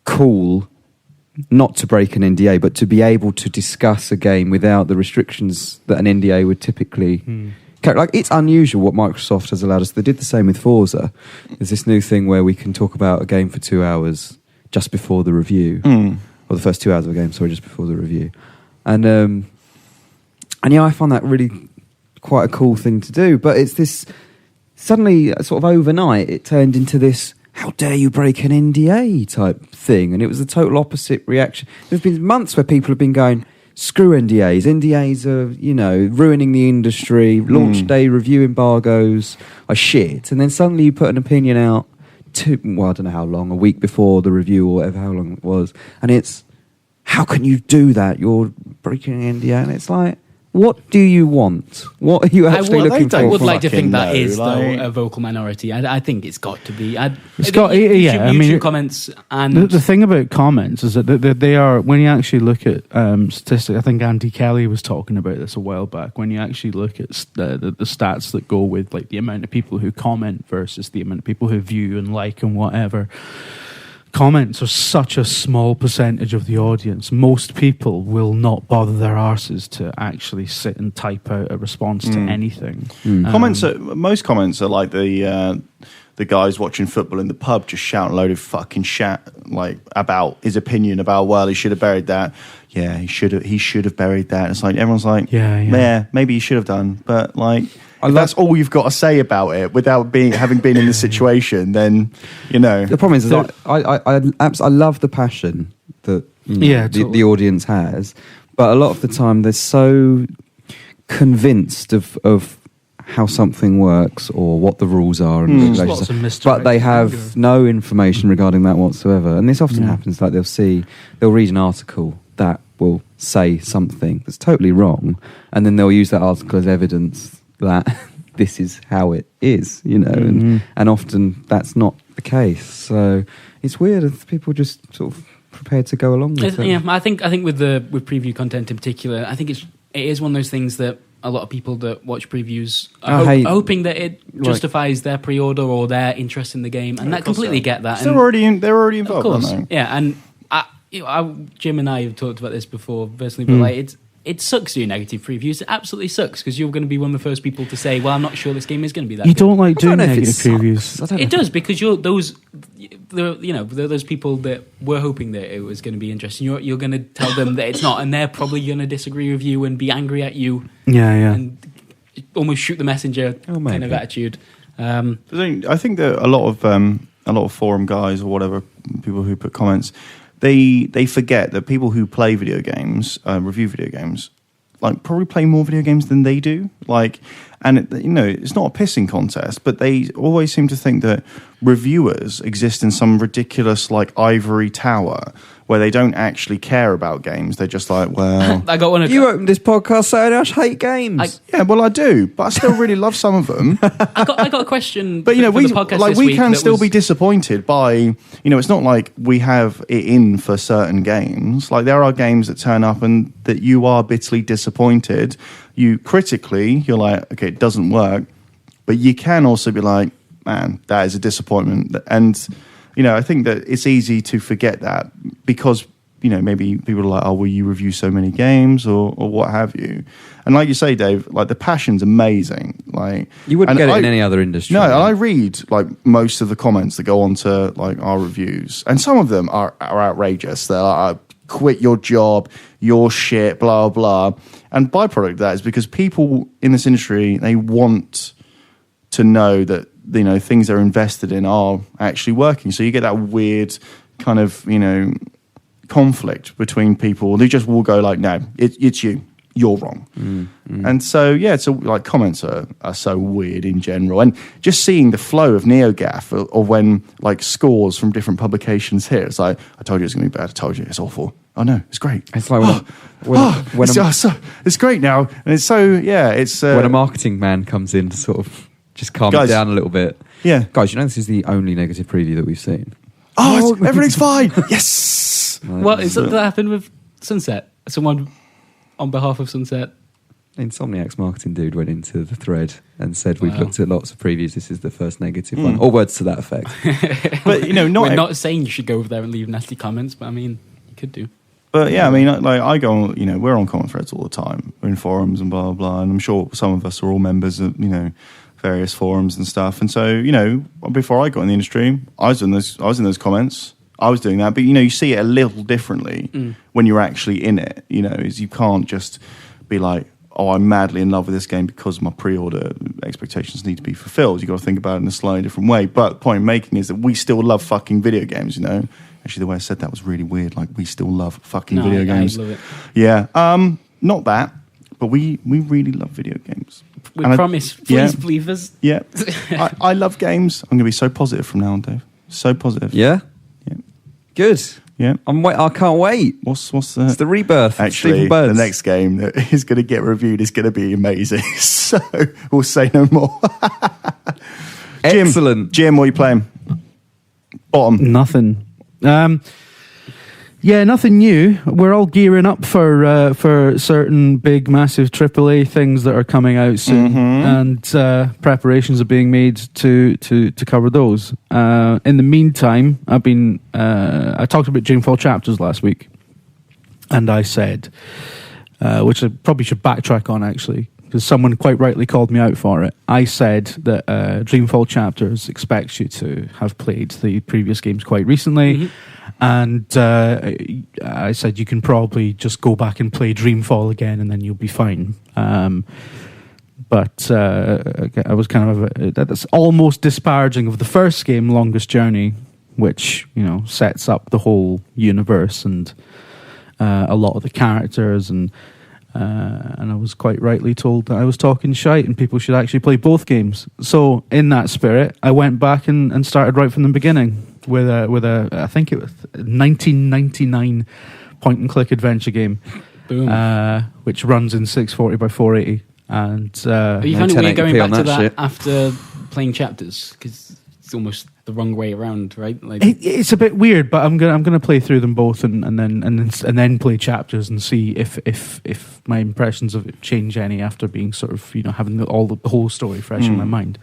Speaker 1: cool not to break an NDA, but to be able to discuss a game without the restrictions that an NDA would typically. Like, it's unusual what Microsoft has allowed us. They did the same with Forza. There's this new thing where we can talk about a game for 2 hours just before the review, or the first 2 hours of a game, just before the review. And yeah, I found that really quite a cool thing to do. But it's this, suddenly, sort of overnight, it turned into this, how dare you break an NDA type thing. And it was the total opposite reaction. There's been months where people have been going, screw NDAs. NDAs are, ruining the industry. Launch day review embargoes are shit. And then suddenly you put an opinion out I don't know how long, a week before the review or whatever, how long it was. And it's, how can you do that? You're breaking an NDA. And it's like, what do you want? What are you actually looking for?
Speaker 2: I would like to think that is a vocal minority. I think it's got to be.
Speaker 4: YouTube
Speaker 2: comments and
Speaker 4: the thing about comments is that they are, when you actually look at statistics. I think Andy Kelly was talking about this a while back. When you actually look at the stats that go with like the amount of people who comment versus the amount of people who view and like and whatever. Comments are such a small percentage of the audience. Most people will not bother their arses to actually sit and type out a response to anything.
Speaker 3: Most comments are like the guys watching football in the pub just shouting a load of fucking shit like about his opinion about, well, he should have buried that. Yeah, he should have buried that. It's like everyone's like, yeah, maybe he should have done, but like. If that's all you've got to say about it without having been in the situation, then the
Speaker 1: problem is that I love the passion that the audience has, but a lot of the time they're so convinced of how something works or what the rules are, and but they have no information regarding that whatsoever. And this often happens. Like they'll read an article that will say something that's totally wrong, and then they'll use that article as evidence that this is how it is, and often that's not the case. So it's weird if people just sort of prepared to go along with it.
Speaker 2: Yeah, I think with preview content in particular, I think it is one of those things that a lot of people that watch previews are hoping that it justifies their pre-order or their interest in the game, and that completely get that.
Speaker 3: They're already involved, of course,
Speaker 2: aren't they? Yeah, and Jim and I have talked about this before personally, but it sucks doing negative previews. It absolutely sucks, because you're going to be one of the first people to say, well, I'm not sure this game is going to be that
Speaker 4: You
Speaker 2: good.
Speaker 4: don't like doing negative previews.
Speaker 2: It does, because you're those people that were hoping that it was going to be interesting. You're going to tell them that it's not, and they're probably going to disagree with you and be angry at you. And almost shoot the messenger kind of attitude.
Speaker 3: I think that a lot of forum guys or whatever, people who put comments, They forget that people who play video games, review video games, like probably play more video games than they do. Like, and it's not a pissing contest, but they always seem to think that reviewers exist in some ridiculous like ivory tower where they don't actually care about games. They're just like, well,
Speaker 2: I got one.
Speaker 1: You opened this podcast saying I hate games.
Speaker 3: I do, but I still really love some of them.
Speaker 2: I got a question.
Speaker 3: But we can still be disappointed by. It's not like we have it in for certain games. Like there are games that turn up and that you are bitterly disappointed. You're like, okay, it doesn't work, but you can also be like, man, that is a disappointment. And I think that it's easy to forget that because maybe people are like, oh, well, you review so many games or what have you. And like you say, Dave, like the passion's amazing. Like
Speaker 1: you wouldn't get it in any other industry.
Speaker 3: No, and I read like most of the comments that go onto like our reviews, and some of them are outrageous. They're like, quit your job, your shit, blah, blah. And byproduct of that is because people in this industry, they want to know that, you know, things they're invested in are actually working. So you get that weird kind of, you know, conflict between people. They just will go like, no, it's you. You're wrong. And so, yeah, so like comments are so weird in general. And just seeing the flow of NeoGAF or when like scores from different publications here, it's like, I told you it's going to be bad. I told you it's awful. Oh no, it's great.
Speaker 1: It's like
Speaker 3: it's great now. And it's so, yeah, it's...
Speaker 1: when a marketing man comes in to sort of just calm it down a little bit.
Speaker 3: Yeah.
Speaker 1: Guys, you know this is the only negative preview that we've seen.
Speaker 3: Oh, everything's fine. Yes.
Speaker 2: Well, is that happened with Sunset? Someone on behalf of Sunset?
Speaker 1: Insomniac's marketing dude went into the thread and said, we've looked at lots of previews, this is the first negative one, or words to that effect.
Speaker 3: But, you know,
Speaker 2: we're not saying you should go over there and leave nasty comments, but I mean, you could do.
Speaker 3: But yeah, I mean, like I go on, you know, we're on comment threads all the time. We're in forums and blah, blah, blah. And I'm sure some of us are all members of, you know, various forums and stuff. And so, you know, before I got in the industry, I was in those comments. I was doing that. But, you know, you see it a little differently when you're actually in it, you know, is you can't just be like, oh, I'm madly in love with this game because my pre-order expectations need to be fulfilled. You've got to think about it in a slightly different way. But the point I'm making is that we still love fucking video games, you know. Actually, the way I said that was really weird. Like, we still love fucking video games.
Speaker 2: I love it.
Speaker 3: Yeah. Not that, but we really love video games.
Speaker 2: We promise. Please believe us.
Speaker 3: Yeah. I love games. I'm going to be so positive from now on, Dave. So positive.
Speaker 1: Yeah?
Speaker 3: Yeah.
Speaker 1: Good.
Speaker 3: Yeah.
Speaker 1: I can't wait.
Speaker 3: What's the...
Speaker 1: It's the rebirth.
Speaker 3: Actually, the next game that is going to get reviewed is going to be amazing. So, we'll say no more.
Speaker 1: Excellent.
Speaker 3: Jim, what are you playing? Bottom.
Speaker 4: Nothing. Yeah, nothing new. We're all gearing up for certain big, massive AAA things that are coming out soon, and preparations are being made to cover those. In the meantime, I talked about Dreamfall Chapters last week, and I said, which I probably should backtrack on actually, because someone quite rightly called me out for it. I said that Dreamfall Chapters expects you to have played the previous games quite recently. And I said you can probably just go back and play Dreamfall again and then you'll be fine. But I was kind of... that's almost disparaging of the first game, Longest Journey, which, you know, sets up the whole universe and a lot of the characters. And I was quite rightly told that I was talking shite and people should actually play both games. So in that spirit, I went back and started right from the beginning with a I think it was 1999 point and click adventure game.
Speaker 2: Boom.
Speaker 4: Which runs in 640 by 480. And
Speaker 2: are you finding weird going back to that
Speaker 1: shit
Speaker 2: after playing Chapters? Because it's almost the wrong way around, right? Like
Speaker 4: it's a bit weird, but I'm gonna play through them both and then play Chapters and see if my impressions of it change any after being sort of, you know, having the whole story fresh in my mind.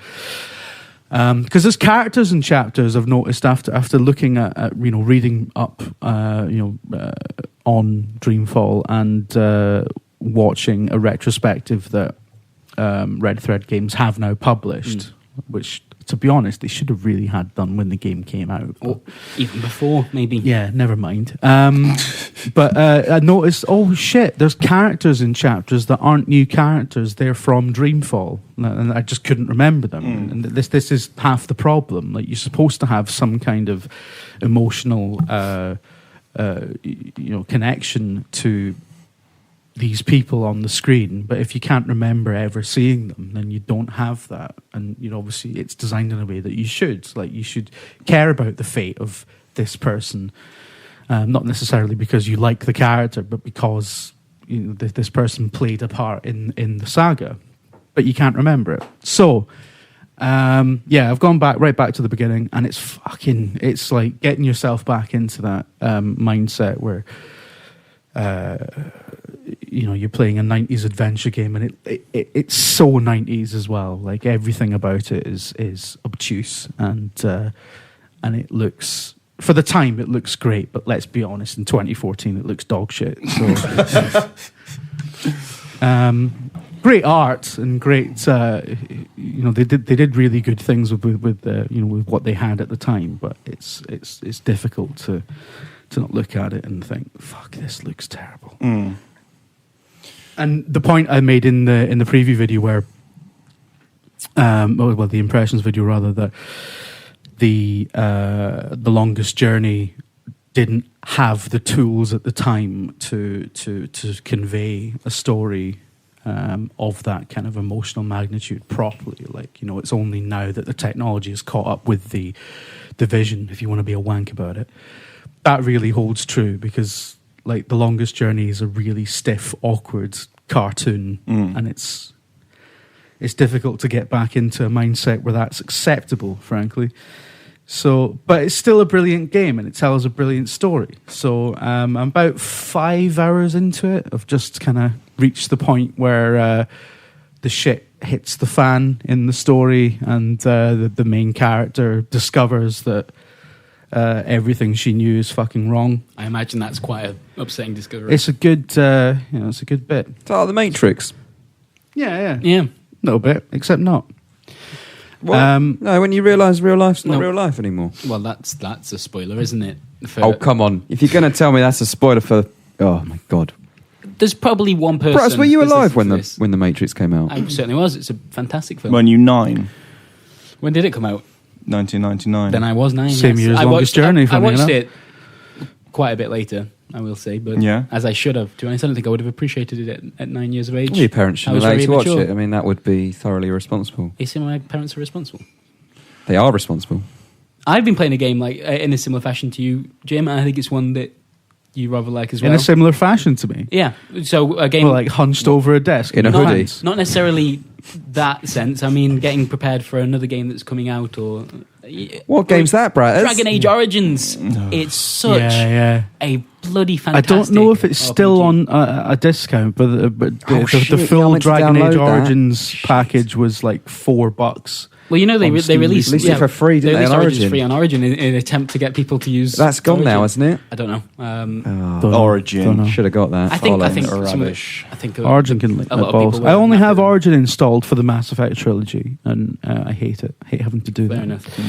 Speaker 4: Because there's characters in Chapters I've noticed after looking at you know, reading up on Dreamfall and watching a retrospective that Red Thread Games have now published, which, to be honest, they should have really had done when the game came out.
Speaker 2: Or even before, maybe.
Speaker 4: Yeah, never mind. But I noticed, oh shit, there's characters in Chapters that aren't new characters. They're from Dreamfall. And I just couldn't remember them. And this is half the problem. Like, you're supposed to have some kind of emotional connection to these people on the screen, but if you can't remember ever seeing them, then you don't have that. And, you know, obviously it's designed in a way that you should. Like, you should care about the fate of this person, not necessarily because you like the character, but because, you know, this person played a part in the saga, but you can't remember it. So I've gone right back to the beginning, and it's like getting yourself back into that mindset where you know, you're playing a 90s adventure game, and it's so 90s as well. Like, everything about it is obtuse, and it looks, for the time, it looks great, but let's be honest, in 2014 it looks dog shit. So great art and great you know, they did really good things with you know, with what they had at the time, but it's difficult to not look at it and think, "Fuck, this looks terrible."
Speaker 3: Mm.
Speaker 4: And the point I made in the preview video, where, the impressions video rather, that the Longest Journey didn't have the tools at the time to convey a story of that kind of emotional magnitude properly. Like, it's only now that the technology has caught up with the vision, if you want to be a wank about it. That really holds true, because like The Longest Journey is a really stiff, awkward cartoon, and it's difficult to get back into a mindset where that's acceptable, frankly. So, but it's still a brilliant game, and it tells a brilliant story. So I'm about 5 hours into it. I've just kind of reached the point where the shit hits the fan in the story, and the main character discovers that everything she knew is fucking wrong.
Speaker 2: I imagine that's quite an upsetting discovery.
Speaker 4: It's a good, it's a good bit.
Speaker 1: It's like The Matrix.
Speaker 4: Yeah.
Speaker 2: Yeah.
Speaker 4: A little bit, except not.
Speaker 1: No, when you realise real life's not real life anymore.
Speaker 2: Well, that's a spoiler, isn't it?
Speaker 1: Oh, come on. If you're going to tell me that's a spoiler for... Oh, my God.
Speaker 2: There's probably one person...
Speaker 1: Bryce, were you alive when the Matrix came out?
Speaker 2: I certainly was. It's a fantastic film.
Speaker 3: When you 9?
Speaker 2: When did it come out?
Speaker 3: 1999.
Speaker 2: Then I was 9.
Speaker 4: Same year as Longest Journey.
Speaker 2: I watched it quite a bit later, I will say, but
Speaker 3: Yeah.
Speaker 2: as I should have. To be honest, I don't think I would have appreciated it at 9 years of age.
Speaker 1: Well, your parents shouldn't
Speaker 2: I was
Speaker 1: allow you
Speaker 2: very
Speaker 1: to watch
Speaker 2: mature.
Speaker 1: it. I mean, that would be thoroughly irresponsible.
Speaker 2: You see, my parents are responsible.
Speaker 1: They are responsible.
Speaker 2: I've been playing a game like in a similar fashion to you, Jim, and I think it's one that you rather like as well.
Speaker 4: In a similar fashion to me.
Speaker 2: Yeah. So a game...
Speaker 4: Well, like hunched over a desk.
Speaker 1: In a hoodie.
Speaker 2: Not necessarily that sense. I mean, getting prepared for another game that's coming out, or...
Speaker 1: What game's that, Brad?
Speaker 2: Dragon Age Origins. It's such a bloody fantastic
Speaker 4: I don't know if it's still on a discount, but the full Dragon Age Origins package was like $4.
Speaker 2: Well, you know, they released
Speaker 1: it for free, didn't they, on Origin?
Speaker 2: Free on Origin in an attempt to get people to use.
Speaker 1: That's gone now, isn't it?
Speaker 2: I don't know.
Speaker 3: Origin.
Speaker 1: Should have got that.
Speaker 2: I think
Speaker 3: rubbish.
Speaker 4: Origin can lick
Speaker 2: a
Speaker 4: my
Speaker 2: lot of
Speaker 4: balls.
Speaker 2: people
Speaker 4: I only
Speaker 2: will
Speaker 4: have
Speaker 2: have it.
Speaker 4: Origin installed for the Mass Effect trilogy, and I hate it. I hate having to do
Speaker 2: Fair
Speaker 4: that.
Speaker 2: enough.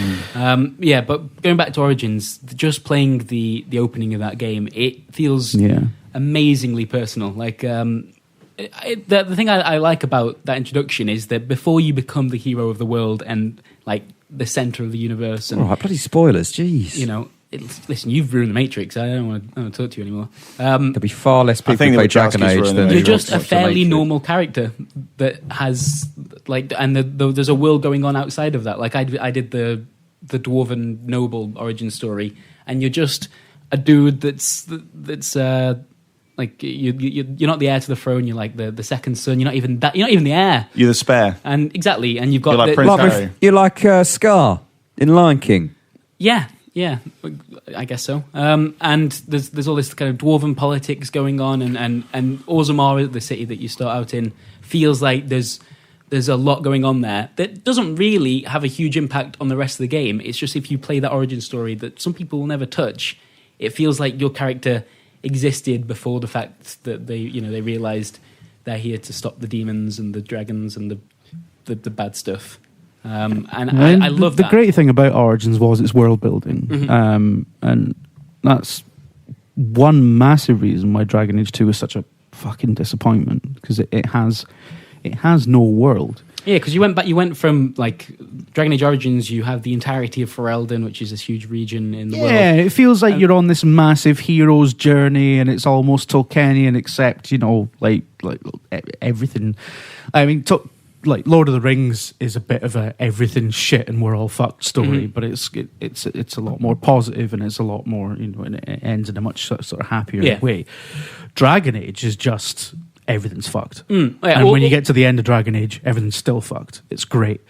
Speaker 2: Yeah, but going back to Origins, just playing the opening of that game, it feels amazingly personal. Like the thing I like about that introduction is that before you become the hero of the world and like the center of the universe, and
Speaker 1: All right, bloody spoilers, jeez.
Speaker 2: you know, listen, you've ruined the Matrix. I don't want to talk to you anymore.
Speaker 1: There'll be far less people
Speaker 3: think
Speaker 1: who
Speaker 3: the
Speaker 1: play Dragon
Speaker 3: Wachowskis
Speaker 1: Age
Speaker 3: ruined
Speaker 1: than
Speaker 3: the
Speaker 2: You're
Speaker 3: Matrix.
Speaker 2: just a fairly normal character that has like, and there's a world going on outside of that. Like I did the Dwarven Noble origin story, and you're just a dude that's like you're not the heir to the throne. You're like the second son. You're not even that. You're not even the heir.
Speaker 3: You're the spare.
Speaker 2: And exactly, and you've got
Speaker 3: You're like
Speaker 2: the,
Speaker 3: Prince Harry.
Speaker 1: You're like Scar in Lion King.
Speaker 2: Yeah, I guess so. And there's all this kind of dwarven politics going on, and Orzammar, the city that you start out in, feels like there's a lot going on there that doesn't really have a huge impact on the rest of the game. It's just if you play that origin story that some people will never touch, it feels like your character existed before the fact that they realised they're here to stop the demons and the dragons and the bad stuff. I love
Speaker 4: the
Speaker 2: that.
Speaker 4: great thing about Origins was its world building, and that's one massive reason why Dragon Age 2 is such a fucking disappointment, because it has no world.
Speaker 2: Yeah, because you went from like Dragon Age Origins, you have the entirety of Ferelden, which is this huge region in the world.
Speaker 4: Yeah, it feels like you're on this massive hero's journey, and it's almost Tolkienian, except like everything. I mean, like Lord of the Rings is a bit of a everything shit and we're all fucked story, but it's a lot more positive, and it's a lot more, and it ends in a much sort of happier way. Dragon Age is just everything's fucked, and when you get to the end of Dragon Age, everything's still fucked. It's great.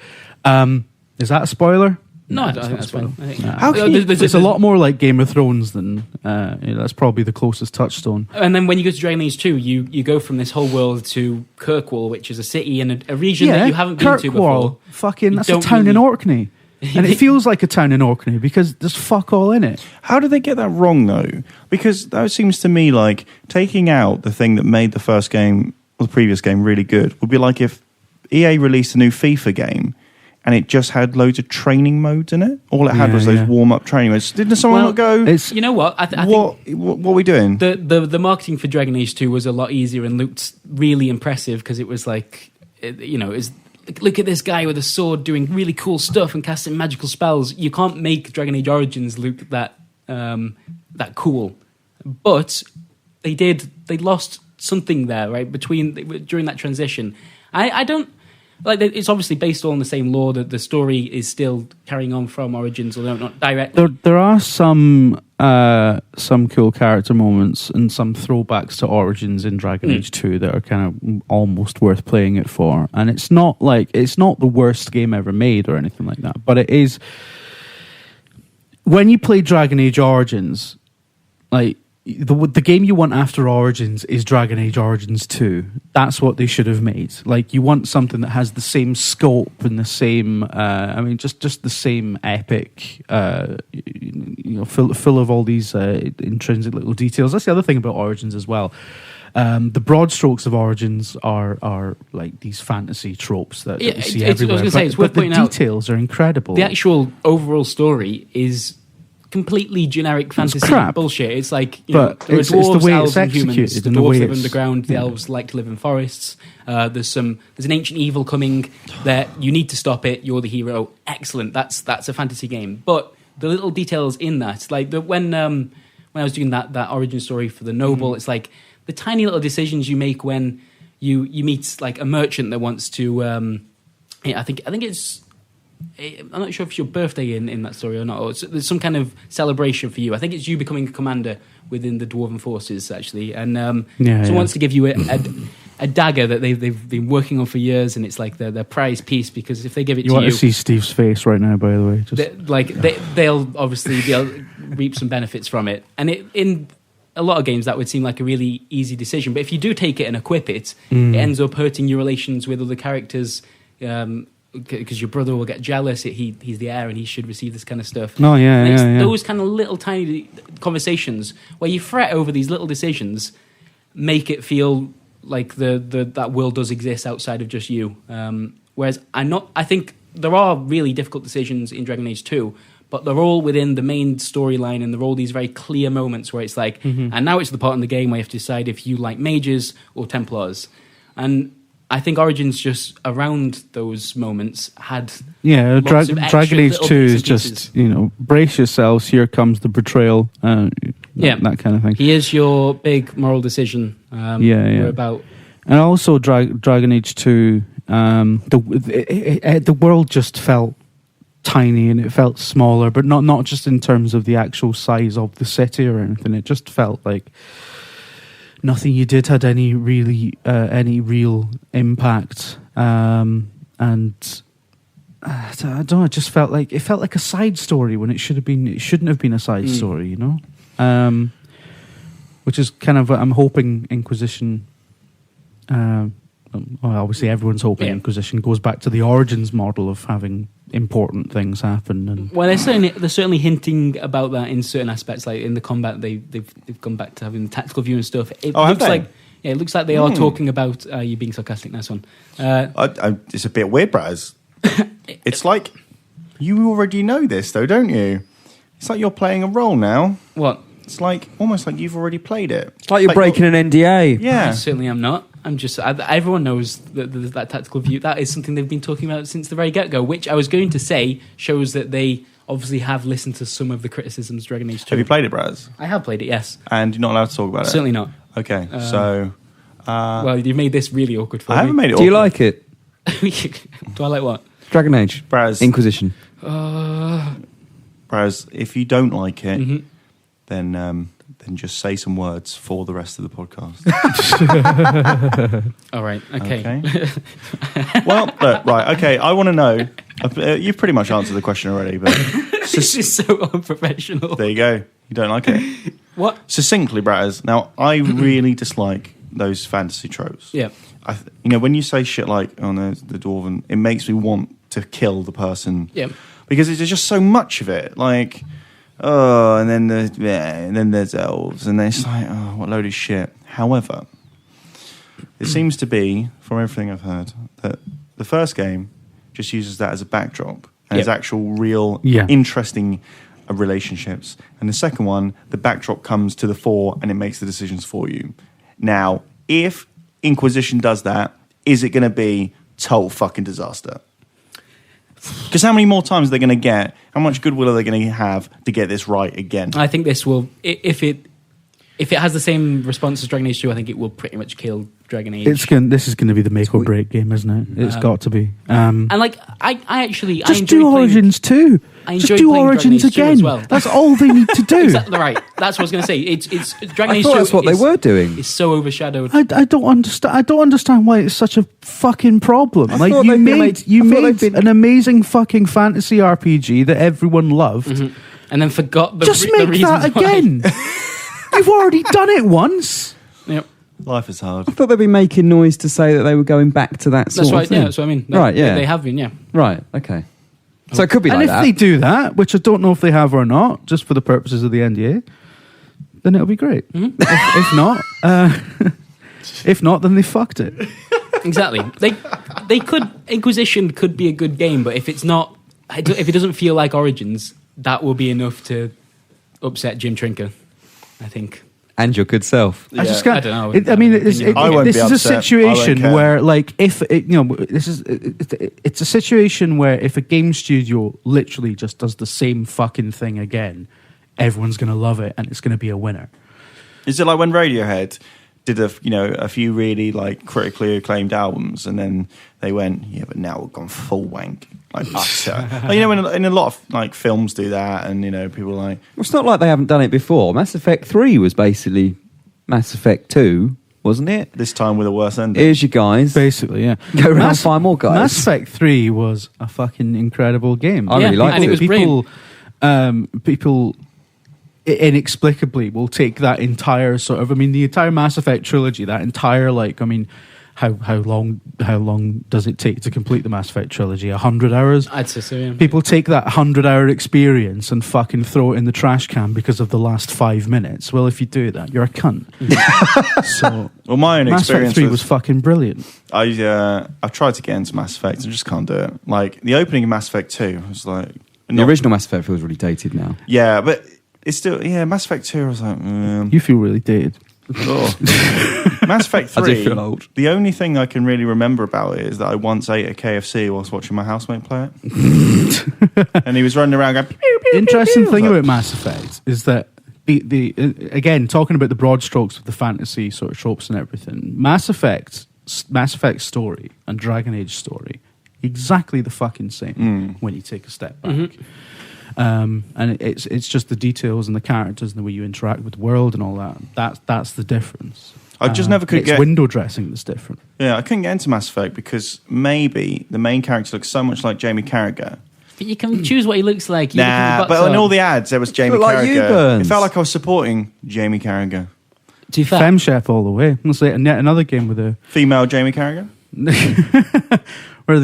Speaker 4: Is that a spoiler?
Speaker 2: No, I don't think that's fine.
Speaker 4: It's a lot more like Game of Thrones than that's probably the closest touchstone.
Speaker 2: And then when you go to Dragon Age 2, you go from this whole world to Kirkwall, which is a city and a region that you haven't been to before.
Speaker 4: Fucking, that's a town in Orkney. And it feels like a town in Orkney because there's fuck all in it.
Speaker 3: How did they get that wrong, though? Because that seems to me like taking out the thing that made the first game or the previous game really good would be like if EA released a new FIFA game and it just had loads of training modes in it. All it had was those warm-up training modes. Didn't someone not go,
Speaker 2: you know what? I think
Speaker 3: what are we doing?
Speaker 2: The marketing for Dragon Age 2 was a lot easier and looked really impressive because it was like, look at this guy with a sword doing really cool stuff and casting magical spells. You can't make Dragon Age Origins look that cool. But they lost something there, right? During that transition. I don't... Like, it's obviously based on the same lore that the story is still carrying on from Origins, although not directly.
Speaker 4: There are some cool character moments and some throwbacks to Origins in Dragon Age 2 that are kind of almost worth playing it for. And it's not the worst game ever made or anything like that, but it is. When you play Dragon Age Origins, like, the game you want after Origins is Dragon Age Origins 2. That's what they should have made. Like, you want something that has the same scope and the same, just the same epic, full of all these intrinsic little details. That's the other thing about Origins as well. The broad strokes of Origins are like these fantasy tropes that you see everywhere.
Speaker 2: I was going to say, it's worth pointing
Speaker 4: out. The details are incredible.
Speaker 2: The actual overall story is completely generic fantasy bullshit. It's like, there are dwarves, elves, and humans. The dwarves live underground. The elves like to live in forests. There's an ancient evil coming that you need to stop it. You're the hero. Excellent. That's a fantasy game. But the little details in that, like when I was doing that origin story for the noble, it's like the tiny little decisions you make when you meet like a merchant that wants to. I think it's. I'm not sure if it's your birthday in that story or not. Or there's some kind of celebration for you. I think it's you becoming a commander within the Dwarven forces, actually. And someone wants to give you a dagger that they've been working on for years, and it's like their prize piece, because if they give it to you...
Speaker 4: You want to see Steve's face right now, by the way.
Speaker 2: They'll obviously reap some benefits from it. And in a lot of games, that would seem like a really easy decision. But if you do take it and equip it, it ends up hurting your relations with other characters... because your brother will get jealous. He's the heir and he should receive this kind of stuff. Those kind of little tiny conversations where you fret over these little decisions make it feel like that world does exist outside of just you. Whereas I think there are really difficult decisions in Dragon Age 2, but they're all within the main storyline, and they're all these very clear moments where it's like, and now it's the part in the game where you have to decide if you like mages or Templars. And I think Origins just around those moments had
Speaker 4: Dragon Age 2 is just, brace yourselves, here comes the betrayal, that kind of thing.
Speaker 2: Here's your big moral decision. We're about.
Speaker 4: And also Dragon Age 2, the world just felt tiny and it felt smaller, but not just in terms of the actual size of the city or anything. It just felt like nothing you did had any real impact, and I don't know. It just felt like a side story when it shouldn't have been a side story, which is kind of what I'm hoping Inquisition. Obviously, everyone's hoping Inquisition goes back to the Origins model of having important things happen. And
Speaker 2: they're certainly hinting about that in certain aspects, like in the combat. They've gone back to having the tactical view and stuff. It looks like they are talking about you being sarcastic. Nice one.
Speaker 3: It's a bit weird, Braz. It's like you already know this, though, don't you? It's like you're playing a role now.
Speaker 2: What?
Speaker 3: It's like almost like you've already played it.
Speaker 1: It's like you're breaking an NDA.
Speaker 3: Yeah,
Speaker 2: I certainly am not. I'm just. Everyone knows that tactical view. That is something they've been talking about since the very get-go. Which I was going to say shows that they obviously have listened to some of the criticisms of Dragon Age 2.
Speaker 3: Have you played it, Braz?
Speaker 2: I have played it, yes.
Speaker 3: And you're not allowed to talk about it?
Speaker 2: Certainly not.
Speaker 3: Okay, so...
Speaker 2: well, you made this really awkward for me.
Speaker 3: I haven't made it awkward.
Speaker 1: Do you like it?
Speaker 2: Do I like what?
Speaker 1: Dragon Age.
Speaker 3: Braz.
Speaker 1: Inquisition.
Speaker 3: Braz, if you don't like it, then just say some words for the rest of the podcast.
Speaker 2: All right, okay.
Speaker 3: Well, look, right, okay, I want to know. You've pretty much answered the question already, but...
Speaker 2: This is so unprofessional.
Speaker 3: There you go. You don't like it?
Speaker 2: What?
Speaker 3: Succinctly, Braz. Now, I really dislike those fantasy tropes.
Speaker 2: Yeah.
Speaker 3: When you say shit like, oh no, the Dwarven, it makes me want to kill the person.
Speaker 2: Yeah.
Speaker 3: Because there's just so much of it. Like... Oh, and then there's elves, and then it's like, oh, what load of shit. However, it seems to be, from everything I've heard, that the first game just uses that as a backdrop and as actual real interesting relationships. And the second one, the backdrop comes to the fore and it makes the decisions for you. Now, if Inquisition does that, is it going to be total fucking disaster? Because how many more times are they going to get? How much goodwill are they going to have to get this right again?
Speaker 2: I think this will, if it has the same response as Dragon Age 2, I think it will pretty much kill Dragon Age.
Speaker 4: This is going to be the make or break game, isn't it? It's got to be.
Speaker 2: And like, I actually
Speaker 4: just
Speaker 2: I enjoy
Speaker 4: do Origins 2. Just do Origins again.
Speaker 2: Well.
Speaker 4: That's all they need to do.
Speaker 2: Exactly right. That's what I was going to say. It's Dragon Age 2.
Speaker 1: That's what they were doing.
Speaker 2: It's so overshadowed.
Speaker 4: I don't understand. I don't understand why it's such a fucking problem. Like you made an amazing fucking fantasy RPG that everyone loved,
Speaker 2: and then forgot the
Speaker 4: just make that again. You've already done it once.
Speaker 2: Yep.
Speaker 3: Life is hard.
Speaker 1: I thought they'd be making noise to say that they were going back to that sort of thing.
Speaker 2: Yeah, that's what I mean.
Speaker 1: Right, yeah.
Speaker 2: They have been, yeah.
Speaker 1: Right, okay. So it could be like that.
Speaker 4: And if they do that, which I don't know if they have or not, just for the purposes of the NDA, then it'll be great. If not, then they fucked it.
Speaker 2: Exactly. They could. Inquisition could be a good game, but if it's not, if it doesn't feel like Origins, that will be enough to upset Jim Trinker, I think.
Speaker 1: And your good self.
Speaker 4: I just can't.
Speaker 2: I don't know.
Speaker 4: This is a situation where, like, it's a situation where if a game studio literally just does the same fucking thing again, everyone's going to love it and it's going to be a winner.
Speaker 3: Is it like when Radiohead did a few really like critically acclaimed albums, and then they went, yeah, but now we've gone full wank, like utter. Like, in a lot of like films do that, and people are like,
Speaker 1: well, it's not like they haven't done it before. Mass Effect 3 was basically Mass Effect 2, wasn't it?
Speaker 3: This time with a worse ending.
Speaker 1: Here's your guys,
Speaker 4: basically, yeah.
Speaker 1: Go around and find more guys.
Speaker 4: Mass Effect 3 was a fucking incredible game.
Speaker 1: I really liked it.
Speaker 2: It was
Speaker 4: people inexplicably will take that entire the entire Mass Effect trilogy, that entire how long does it take to complete the Mass Effect trilogy? 100 hours?
Speaker 2: I'd say so, yeah.
Speaker 4: People take that 100-hour experience and fucking throw it in the trash can because of the last 5 minutes. Well, if you do that, you're a cunt. So,
Speaker 3: well, my own
Speaker 4: Mass
Speaker 3: experience
Speaker 4: Effect 3 was fucking brilliant.
Speaker 3: I've tried to get into Mass Effect, I just can't do it. Like the opening of Mass Effect 2 was like
Speaker 1: the original Mass Effect feels really dated now.
Speaker 3: Yeah, but it's still Mass Effect 2. I was like,
Speaker 4: you feel really dated.
Speaker 3: Oh. Mass Effect 3.
Speaker 1: I do feel old.
Speaker 3: The only thing I can really remember about it is that I once ate a KFC whilst watching my housemate play it, and he was running around going. Pew, pew, pew,
Speaker 4: Interesting
Speaker 3: pew.
Speaker 4: thing about Mass Effect is that the again, talking about the broad strokes of the fantasy sort of tropes and everything, Mass Effect story and Dragon Age story exactly the fucking same when you take a step back. And it's just the details and the characters and the way you interact with the world and all that. That's the difference.
Speaker 3: I just never could
Speaker 4: get window dressing that's different.
Speaker 3: Yeah, I couldn't get into Mass Effect because maybe the main character looks so much like Jamie Carragher.
Speaker 2: But you can choose what he looks like.
Speaker 3: But in all the ads, there was Jamie Carragher.
Speaker 1: Like you, Burns.
Speaker 3: It felt like I was supporting Jamie Carragher.
Speaker 2: Too fat.
Speaker 4: Femchef all the way. Let's say another game with a
Speaker 3: female Jamie Carragher.
Speaker 4: Where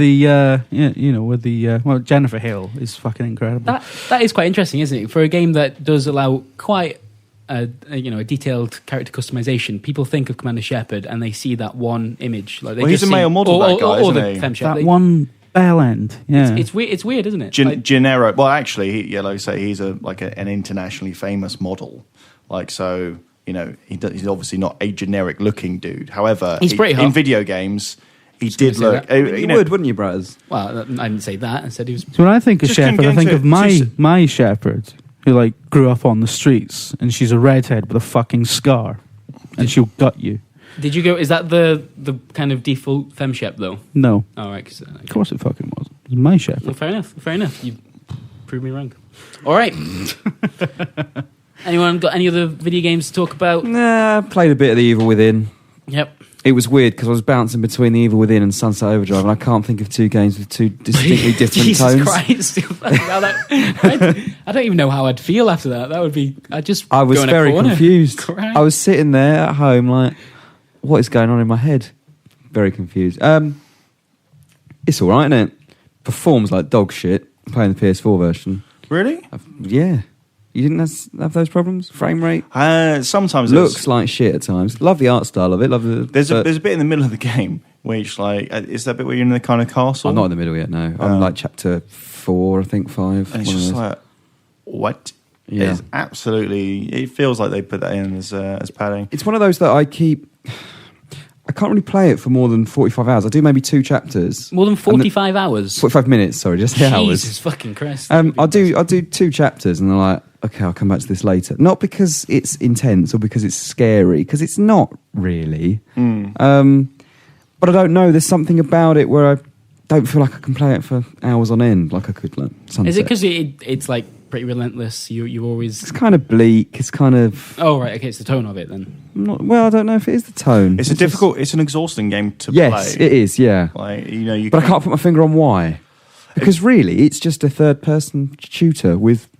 Speaker 4: Jennifer Hale is fucking incredible.
Speaker 2: That is quite interesting, isn't it? For a game that does allow quite a detailed character customization, people think of Commander Shepard and they see that one image. Like
Speaker 3: he's a male model, that guy, isn't he?
Speaker 4: That one bell end. Yeah,
Speaker 2: it's weird. It's weird, isn't it?
Speaker 3: Gennaro. Well, actually, like I say, he's an internationally famous model. Like so, he's obviously not a generic looking dude. However,
Speaker 2: he's pretty hot.
Speaker 3: In video games. He did look.
Speaker 1: You would, wouldn't you, brothers?
Speaker 2: Well, I didn't say that. I said he was.
Speaker 4: So when I think of Shepard, I think of my Shepard, who grew up on the streets, and she's a redhead with a fucking scar, and she'll gut you.
Speaker 2: Did you go? Is that the kind of default fem shep though?
Speaker 4: No.
Speaker 2: Oh, right.
Speaker 4: Of course it fucking was. It was my Shepard.
Speaker 2: Well, fair enough. You proved me wrong. All right. Anyone got any other video games to talk about?
Speaker 1: Nah, played a bit of The Evil Within.
Speaker 2: Yep.
Speaker 1: It was weird because I was bouncing between The Evil Within and Sunset Overdrive, and I can't think of two games with two distinctly different
Speaker 2: Jesus
Speaker 1: tones.
Speaker 2: Christ. I don't even know how I'd feel after that. That would be... I was
Speaker 1: very confused.
Speaker 2: Cry.
Speaker 1: I was sitting there at home like, what is going on in my head? Very confused. It's all right, isn't it? Performs like dog shit, playing the PS4 version.
Speaker 3: Really?
Speaker 1: Yeah. You didn't have those problems? Frame rate?
Speaker 3: Sometimes
Speaker 1: looks like shit at times. Love the art style of it.
Speaker 3: There's a bit in the middle of the game which like is that bit where you're in the kind of castle?
Speaker 1: I'm not in the middle yet. No, I'm like chapter 4, I think 5.
Speaker 3: And it's just like, what?
Speaker 1: Yeah.
Speaker 3: It's absolutely. It feels like they put that in as padding.
Speaker 1: It's one of those that I can't really play it for more than 45 hours. I do maybe 2 chapters.
Speaker 2: More than 45 hours?
Speaker 1: 45 minutes, sorry, just hours.
Speaker 2: Jesus fucking Christ.
Speaker 1: I do 2 chapters and I'm like, okay, I'll come back to this later. Not because it's intense or because it's scary, because it's not really. But I don't know, there's something about it where I don't feel like I can play it for hours on end like I could. Like Sunset.
Speaker 2: Is it because it's like pretty relentless? You always...
Speaker 1: It's kind of bleak. It's kind of...
Speaker 2: Oh, right. Okay, it's the tone of it then.
Speaker 1: I don't know if it is the tone.
Speaker 3: It's it's an exhausting game to play.
Speaker 1: Yes, it is, yeah.
Speaker 3: Like,
Speaker 1: but I can't put my finger on why. Because really, it's just a third-person shooter with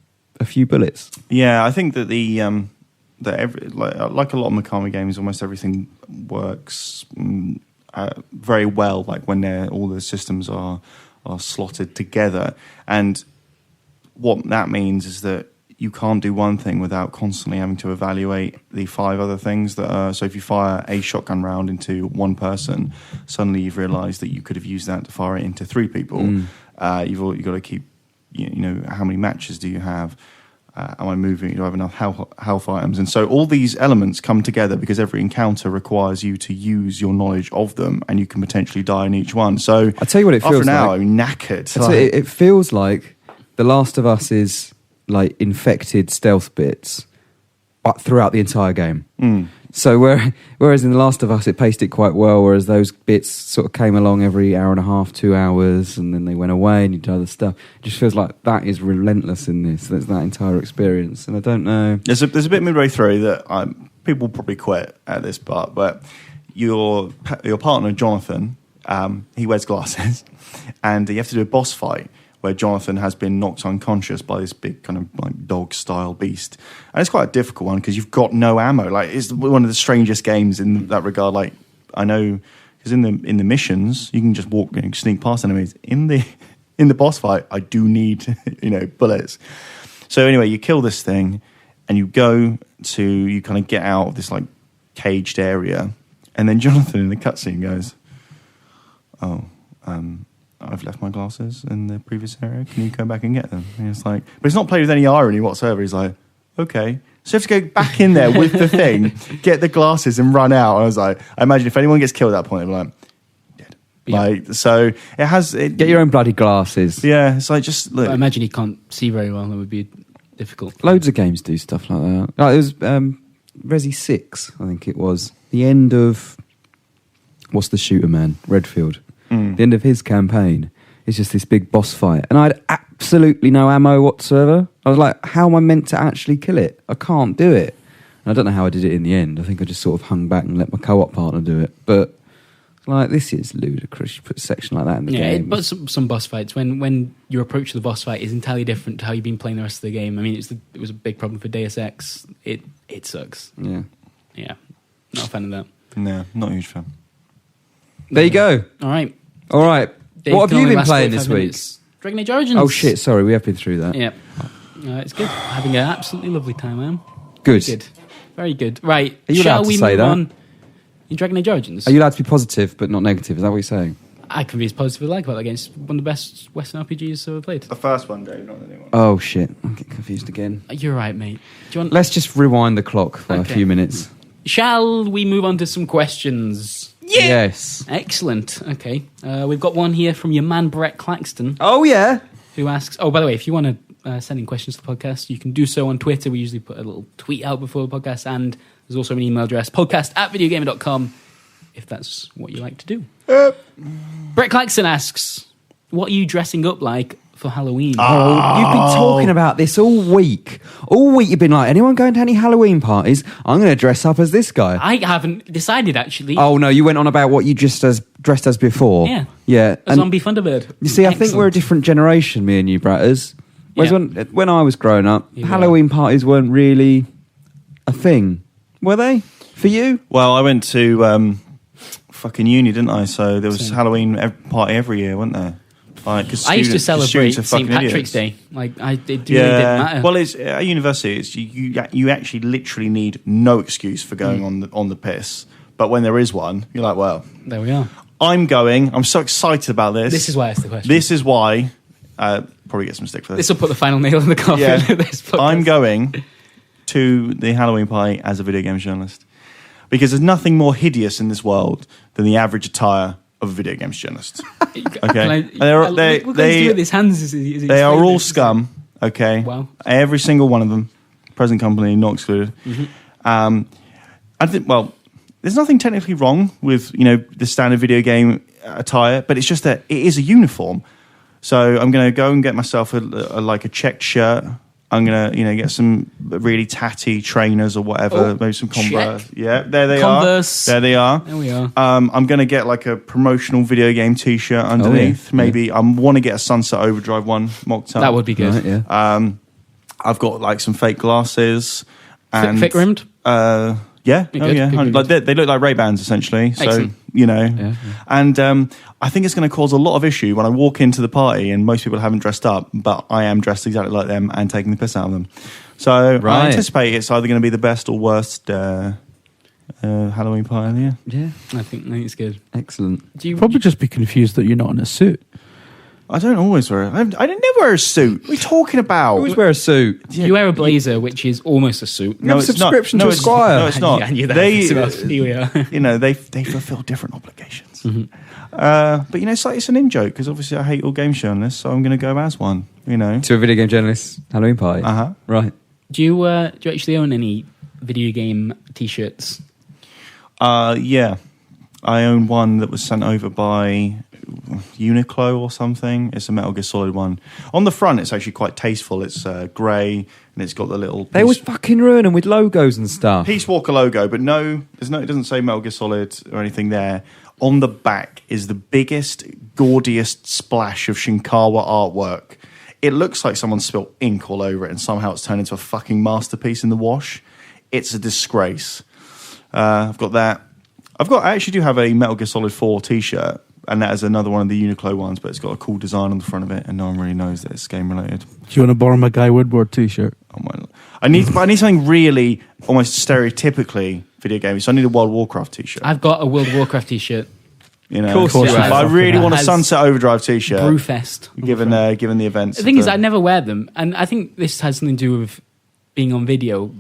Speaker 1: a few bullets.
Speaker 3: Yeah, I think that like a lot of Mikami games, almost everything works very well, like when all the systems are slotted together. And what that means is that you can't do one thing without constantly having to evaluate the 5 other things that are... So if you fire a shotgun round into one person, suddenly you've realised that you could have used that to fire it into 3 people. You've got to keep, how many matches do you have? Am I moving? Do I have enough health items? And so all these elements come together because every encounter requires you to use your knowledge of them, and you can potentially die in each one. So
Speaker 1: I tell you what, it feels
Speaker 3: after an hour,
Speaker 1: like.
Speaker 3: I'm knackered.
Speaker 1: It feels like The Last of Us is like infected stealth bits, but throughout the entire game. So whereas in The Last of Us it paced it quite well, whereas those bits sort of came along every hour and a half, 2 hours, and then they went away and you did other stuff. It just feels like that is relentless in this. That's that entire experience, and I don't know.
Speaker 3: There's a bit midway through that people probably quit at this part, but your partner Jonathan, he wears glasses, and you have to do a boss fight where Jonathan has been knocked unconscious by this big kind of like dog-style beast. And it's quite a difficult one because you've got no ammo. Like, it's one of the strangest games in that regard. Like, I know, because in the missions, you can just walk, sneak past enemies. In the boss fight, I do need, bullets. So anyway, you kill this thing, and you kind of get out of this, like, caged area. And then Jonathan in the cutscene goes, I've left my glasses in the previous area. Can you go back and get them? And it's like, but it's not played with any irony whatsoever. He's like, okay. So you have to go back in there with the thing, get the glasses and run out. And I was like, I imagine if anyone gets killed at that point, they're like, dead. Yeah. Like, so it has...
Speaker 1: Get your own bloody glasses.
Speaker 3: Yeah, it's like, just look.
Speaker 2: I imagine he can't see very well. That would be difficult.
Speaker 1: Loads of games do stuff like that. Like, it was Resi 6, I think it was. The end of... What's the shooter man? Redfield. The end of his campaign is just this big boss fight, and I had absolutely no ammo whatsoever. I was like, how am I meant to actually kill it? I can't do it. And I don't know how I did it in the end. I think I just sort of hung back and let my co-op partner do it. But like, this is ludicrous. You put a section like that in the game.
Speaker 2: But some boss fights, when your approach to the boss fight is entirely different to how you've been playing the rest of the game. I mean, it was a big problem for Deus Ex. It sucks.
Speaker 1: Yeah,
Speaker 2: not a fan of that.
Speaker 3: No, not a huge fan.
Speaker 1: There you go.
Speaker 2: All right.
Speaker 1: Dave, what have you been playing this week?
Speaker 2: Dragon Age Origins.
Speaker 1: Oh shit! Sorry, we have been through that.
Speaker 2: Yeah, it's good. Having an absolutely lovely time, man.
Speaker 1: Good.
Speaker 2: Very good. Right.
Speaker 1: Are you allowed to say that?
Speaker 2: On in Dragon Age Origins?
Speaker 1: Are you allowed to be positive but not negative? Is that what you're saying?
Speaker 2: I can be as positive as I like about that game. It's one of the best Western RPGs I've ever played.
Speaker 3: The first one, Dave, not the new one.
Speaker 1: Oh shit! I'm getting confused again.
Speaker 2: You're right, mate. Do you want?
Speaker 1: Let's just rewind the clock for a few minutes.
Speaker 2: Shall we move on to some questions?
Speaker 1: Yeah. Yes.
Speaker 2: Excellent. Okay. We've got one here from your man, Brett Claxton.
Speaker 1: Oh, yeah.
Speaker 2: Who asks... Oh, by the way, if you want to send in questions to the podcast, you can do so on Twitter. We usually put a little tweet out before the podcast, and there's also an email address, podcast@VideoGamer.com, if that's what you like to do. Brett Claxton asks, what are you dressing up like for Halloween?
Speaker 1: Oh, you've been talking about this all week. All week you've been like, anyone going to any Halloween parties? I'm going to dress up as this guy.
Speaker 2: I haven't decided, actually.
Speaker 1: Oh, no, you went on about what you dressed as before.
Speaker 2: Yeah.
Speaker 1: Yeah.
Speaker 2: A zombie Thunderbird.
Speaker 1: You see, I think we're a different generation, me and you, Bratters. Whereas when I was growing up, Halloween parties weren't really a thing. Were they? For you?
Speaker 3: Well, I went to fucking uni, didn't I? So there was Halloween party every year, wasn't there? Like,
Speaker 2: I used to celebrate St. Patrick's Day. Like, it really didn't matter.
Speaker 3: Well, it's at university. It's you actually literally need no excuse for going on the piss. But when there is one, you're like, well,
Speaker 2: there we are.
Speaker 3: I'm so excited about this.
Speaker 2: This is why I asked the question.
Speaker 3: This is why, probably get some stick for this.
Speaker 2: This will put the final nail in the coffin.
Speaker 3: Yeah.
Speaker 2: Of this podcast.
Speaker 3: I'm going to the Halloween party as a video game journalist because there's nothing more hideous in this world than the average attire of a video games journalist. Okay, they are all scum. Okay,
Speaker 2: Wow.
Speaker 3: Every single one of them, present company not excluded.
Speaker 2: Mm-hmm.
Speaker 3: I think. Well, there's nothing technically wrong with the standard video game attire, but it's just that it is a uniform. So I'm going to go and get myself a checked shirt. I'm going to get some really tatty trainers or whatever, maybe some Converse.
Speaker 2: Check.
Speaker 3: Yeah, there they
Speaker 2: Converse.
Speaker 3: are. There they are.
Speaker 2: There we are.
Speaker 3: I'm going to get like a promotional video game T-shirt underneath. Maybe I want to get a Sunset Overdrive one mocked up.
Speaker 2: That would be good.
Speaker 1: Right, yeah.
Speaker 3: I've got like some fake glasses. And
Speaker 2: Thick rimmed?
Speaker 3: Yeah,
Speaker 2: Good.
Speaker 3: Like they look like Ray-Bans essentially. So
Speaker 2: Excellent.
Speaker 3: and I think it's going to cause a lot of issue when I walk into the party and most people haven't dressed up, but I am dressed exactly like them and taking the piss out of them. So I anticipate it's either going to be the best or worst Halloween party of the year.
Speaker 1: Yeah,
Speaker 2: I think it's good.
Speaker 1: excellent.
Speaker 2: Do you
Speaker 4: Probably just be confused that you're not in a suit.
Speaker 3: I don't always wear it. I never wear a suit. What are you talking about?
Speaker 1: Always wear a suit.
Speaker 2: You wear a blazer, which is almost a suit.
Speaker 1: No,
Speaker 3: it's not.
Speaker 1: subscription to
Speaker 3: No, it's-
Speaker 1: Esquire.
Speaker 3: No, it's not.
Speaker 2: Yeah, I knew that. Here we are.
Speaker 3: They fulfill different obligations. But it's an in joke because obviously I hate all game journalists, so I'm going to go as one.
Speaker 1: To a video game journalist Halloween party. Right.
Speaker 2: Do you actually own any video game T-shirts?
Speaker 3: Yeah, I own one that was sent over by Uniqlo or something. It's a Metal Gear Solid one. On the front, it's actually quite tasteful. It's grey and it's got the little.
Speaker 1: They always fucking ruin them with logos and stuff.
Speaker 3: Peace Walker logo, but it doesn't say Metal Gear Solid or anything there. On the back is the biggest, gaudiest splash of Shinkawa artwork. It looks like someone spilt ink all over it and somehow it's turned into a fucking masterpiece in the wash. It's a disgrace. I've got that. I actually do have a Metal Gear Solid 4 t-shirt, and that is another one of the Uniqlo ones, but it's got a cool design on the front of it, and no one really knows that it's game related.
Speaker 4: Do you want to borrow my Guy Woodward t-shirt?
Speaker 3: I need something really almost stereotypically video gaming, so I need a World of Warcraft t-shirt.
Speaker 2: I've got a World of Warcraft T-shirt.
Speaker 1: Of course you
Speaker 3: but
Speaker 1: have.
Speaker 3: I really want a
Speaker 2: Has
Speaker 3: Sunset Overdrive t-shirt.
Speaker 2: Brewfest.
Speaker 3: Given the events.
Speaker 2: The thing is, I never wear them, and I think this has something to do with being on video,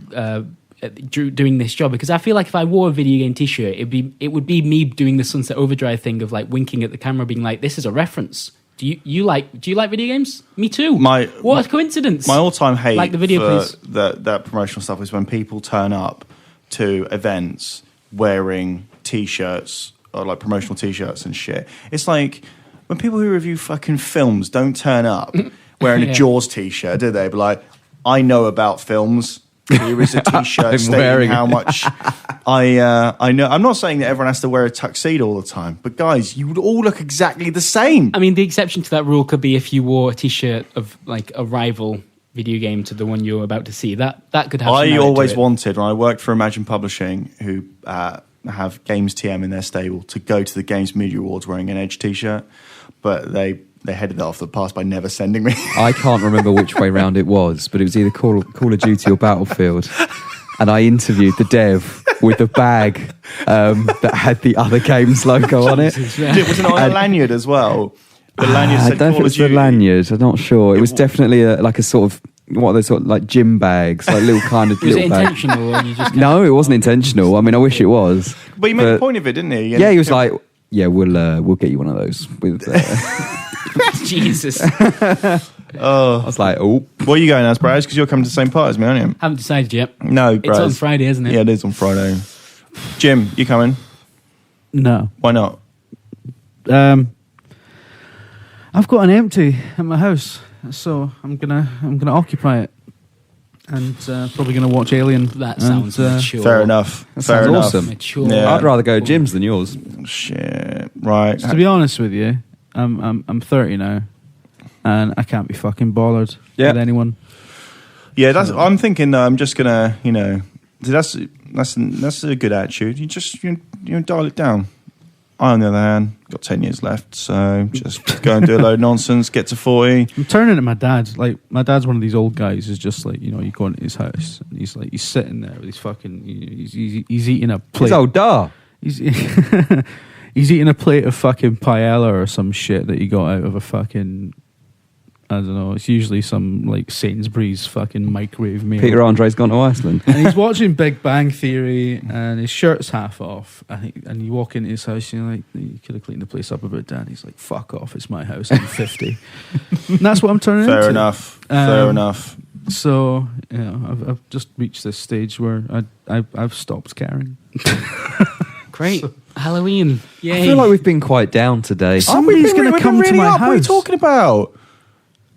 Speaker 2: doing this job. Because I feel like if I wore a video game T-shirt, it would be me doing the Sunset Overdrive thing of like winking at the camera, being like, "This is a reference." Do you like video games? Me too. What a coincidence!
Speaker 3: My all-time hate
Speaker 2: like the video,
Speaker 3: for that promotional stuff is when people turn up to events wearing T-shirts or like promotional T-shirts and shit. It's like when people who review fucking films don't turn up wearing a Jaws T-shirt, do they? But like, I know about films. Here is a T-shirt stating how much I know. I'm not saying that everyone has to wear a tuxedo all the time, but guys, you would all look exactly the same.
Speaker 2: I mean, the exception to that rule could be if you wore a T-shirt of like a rival video game to the one you're about to see. That could have.
Speaker 3: I always wanted, when I worked for Imagine Publishing, who have Games TM in their stable, to go to the Games Media Awards wearing an Edge T-shirt, but they headed that off the pass by never sending me.
Speaker 1: I can't remember which way round it was, but it was either Call of Duty or Battlefield. And I interviewed the dev with a bag that had the other game's logo on it.
Speaker 3: It was on a lanyard as well. The lanyard said
Speaker 1: I don't know if
Speaker 3: Call
Speaker 1: it was
Speaker 3: of Duty.
Speaker 1: the lanyard. I'm not sure. It was definitely like a sort of, what are they sort of like gym bags, like little kind of
Speaker 2: Was it
Speaker 1: little bag.
Speaker 2: intentional? Or you just
Speaker 1: No, it wasn't intentional. I mean, I wish it was.
Speaker 3: But he made a point of it, didn't he?
Speaker 1: Yeah, he was like, "Yeah, we'll get you one of those." With
Speaker 2: Jesus.
Speaker 1: I was like, "Oh,
Speaker 3: where are you going as, Brad? Because you're coming to the same party as me, aren't you?
Speaker 2: Haven't decided yet.
Speaker 3: No,
Speaker 2: It's on Friday, isn't it?
Speaker 3: Yeah, it is on Friday. Jim, you coming?
Speaker 4: No.
Speaker 3: Why not?
Speaker 4: I've got an empty at my house, so I'm gonna occupy it, and probably gonna watch Alien.
Speaker 2: That sounds mature.
Speaker 3: Fair enough.
Speaker 1: That
Speaker 3: Fair
Speaker 1: sounds
Speaker 3: enough.
Speaker 1: awesome.
Speaker 2: Mature.
Speaker 3: Yeah.
Speaker 1: I'd rather go to Jim's than yours."
Speaker 3: Shit. Right.
Speaker 4: To be honest with you, I'm 30 now, and I can't be fucking bothered with anyone.
Speaker 3: Yeah, I'm thinking that I'm just gonna, that's a good attitude. You just dial it down. I, on the other hand, got 10 years left, so just go and do a load of nonsense, get to 40.
Speaker 4: I'm turning to my dad. Like, my dad's one of these old guys who's just like, you go into his house, and he's sitting there with his fucking, he's eating a plate.
Speaker 1: He's old da.
Speaker 4: He's He's eating a plate of fucking paella or some shit that he got out of a fucking, I don't know, it's usually some like Sainsbury's fucking microwave meal.
Speaker 1: Peter Andre's gone to Iceland.
Speaker 4: And he's watching Big Bang Theory and his shirt's half off. And you walk into his house and you're like, you could have cleaned the place up a bit, Dan. He's like, fuck off, it's my house, I'm 50. And that's what I'm turning into.
Speaker 3: Fair enough.
Speaker 4: So, you know, I've just reached this stage where I've stopped caring.
Speaker 2: Great. Halloween. Yay.
Speaker 1: I feel like we've been quite down today.
Speaker 4: Somebody's going to come to my house.
Speaker 3: What are you talking about?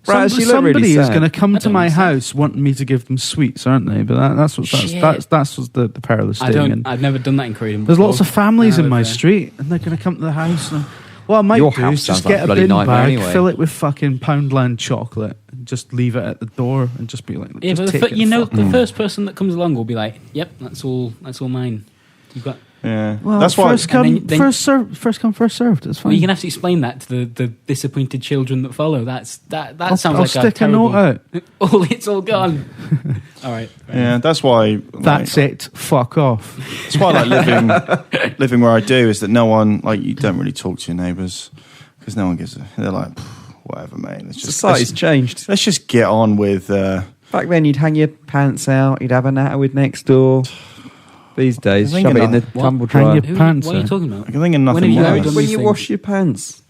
Speaker 4: Somebody is going to come
Speaker 2: I
Speaker 4: to
Speaker 2: don't
Speaker 4: my
Speaker 2: understand.
Speaker 4: house wanting me to give them sweets, aren't they? But that's what's the perilous thing.
Speaker 2: I've never done that in Croydon
Speaker 4: There's
Speaker 2: before.
Speaker 4: lots of families
Speaker 2: When I
Speaker 4: in my
Speaker 2: lived there.
Speaker 4: street, and they're going to come to the house. And what I might
Speaker 1: Your
Speaker 4: do
Speaker 1: house
Speaker 4: is just
Speaker 1: sounds like
Speaker 4: get
Speaker 1: a
Speaker 4: a
Speaker 1: bloody
Speaker 4: bin
Speaker 1: nightmare
Speaker 4: bag,
Speaker 1: anyway.
Speaker 4: fill it with fucking Poundland chocolate, and just leave it at the door, and just be like,
Speaker 2: Yeah,
Speaker 4: just
Speaker 2: but
Speaker 4: take it
Speaker 2: the first person that comes along will be like, "Yep, that's all mine." You've got.
Speaker 3: Yeah,
Speaker 4: well,
Speaker 3: that's why.
Speaker 4: first come,
Speaker 2: And then-
Speaker 4: first served. First come, first served. It's fine.
Speaker 2: Well, you're gonna have to explain that to the disappointed children that follow. That sounds
Speaker 4: I'll
Speaker 2: like
Speaker 4: stick a note out.
Speaker 2: It's all gone. All right.
Speaker 3: Yeah, that's why.
Speaker 4: That's it. Fuck off.
Speaker 3: It's why I like living where I do is that no one you don't really talk to your neighbours because no one gives a. They're like, whatever, mate.
Speaker 1: Society's changed.
Speaker 3: Let's just get on with.
Speaker 1: Back then, you'd hang your pants out, you'd have a natter with next door. These days,
Speaker 3: I'm
Speaker 1: shove it in the
Speaker 3: thinking
Speaker 1: tumble
Speaker 4: Hang
Speaker 1: dryer.
Speaker 4: your pants
Speaker 2: What are you
Speaker 4: out.
Speaker 2: talking about?
Speaker 3: I'm thinking
Speaker 2: When
Speaker 3: nothing
Speaker 2: have you ever
Speaker 3: worse.
Speaker 2: done
Speaker 1: When
Speaker 2: these
Speaker 1: you
Speaker 2: things?
Speaker 1: wash your pants,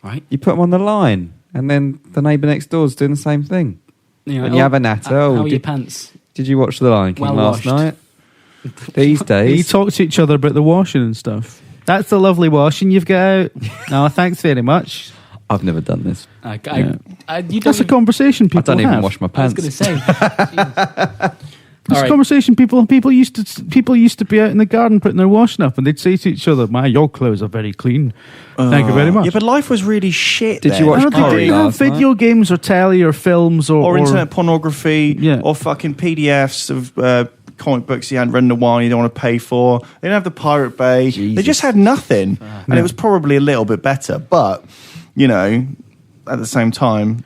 Speaker 2: Right.
Speaker 1: you put them on the line, and then the neighbour next door's doing the same thing.
Speaker 2: Yeah,
Speaker 1: And you have a natter.
Speaker 2: How are your
Speaker 1: did,
Speaker 2: pants?
Speaker 1: did you watch The Lion King
Speaker 2: Well
Speaker 1: last
Speaker 2: washed.
Speaker 1: night? These
Speaker 4: You
Speaker 1: days,
Speaker 4: talk to each other about the washing and stuff. That's the lovely washing you've got out. No, thanks very much.
Speaker 1: I've never done this.
Speaker 2: You
Speaker 4: That's
Speaker 2: don't
Speaker 4: a conversation people
Speaker 1: I don't even
Speaker 4: have.
Speaker 1: wash my
Speaker 2: I was
Speaker 1: pants.
Speaker 2: going to say. Jeez.
Speaker 4: It's
Speaker 2: All
Speaker 4: a
Speaker 2: right.
Speaker 4: conversation people used to be out in the garden putting their washing up, and they'd say to each other, your clothes are very clean. Thank you very much."
Speaker 3: Yeah, but life was really shit.
Speaker 1: Did
Speaker 3: then.
Speaker 1: you watch
Speaker 4: I don't think
Speaker 1: Corrie
Speaker 4: they didn't have
Speaker 1: last night?
Speaker 4: video games or telly or films
Speaker 3: or internet pornography,
Speaker 4: Yeah.
Speaker 3: or fucking PDFs of comic books you hadn't read in a while you don't want to pay for. They didn't have the Pirate Bay. They
Speaker 1: Jesus.
Speaker 3: just had nothing. And it was probably a little bit better. But, at the same time,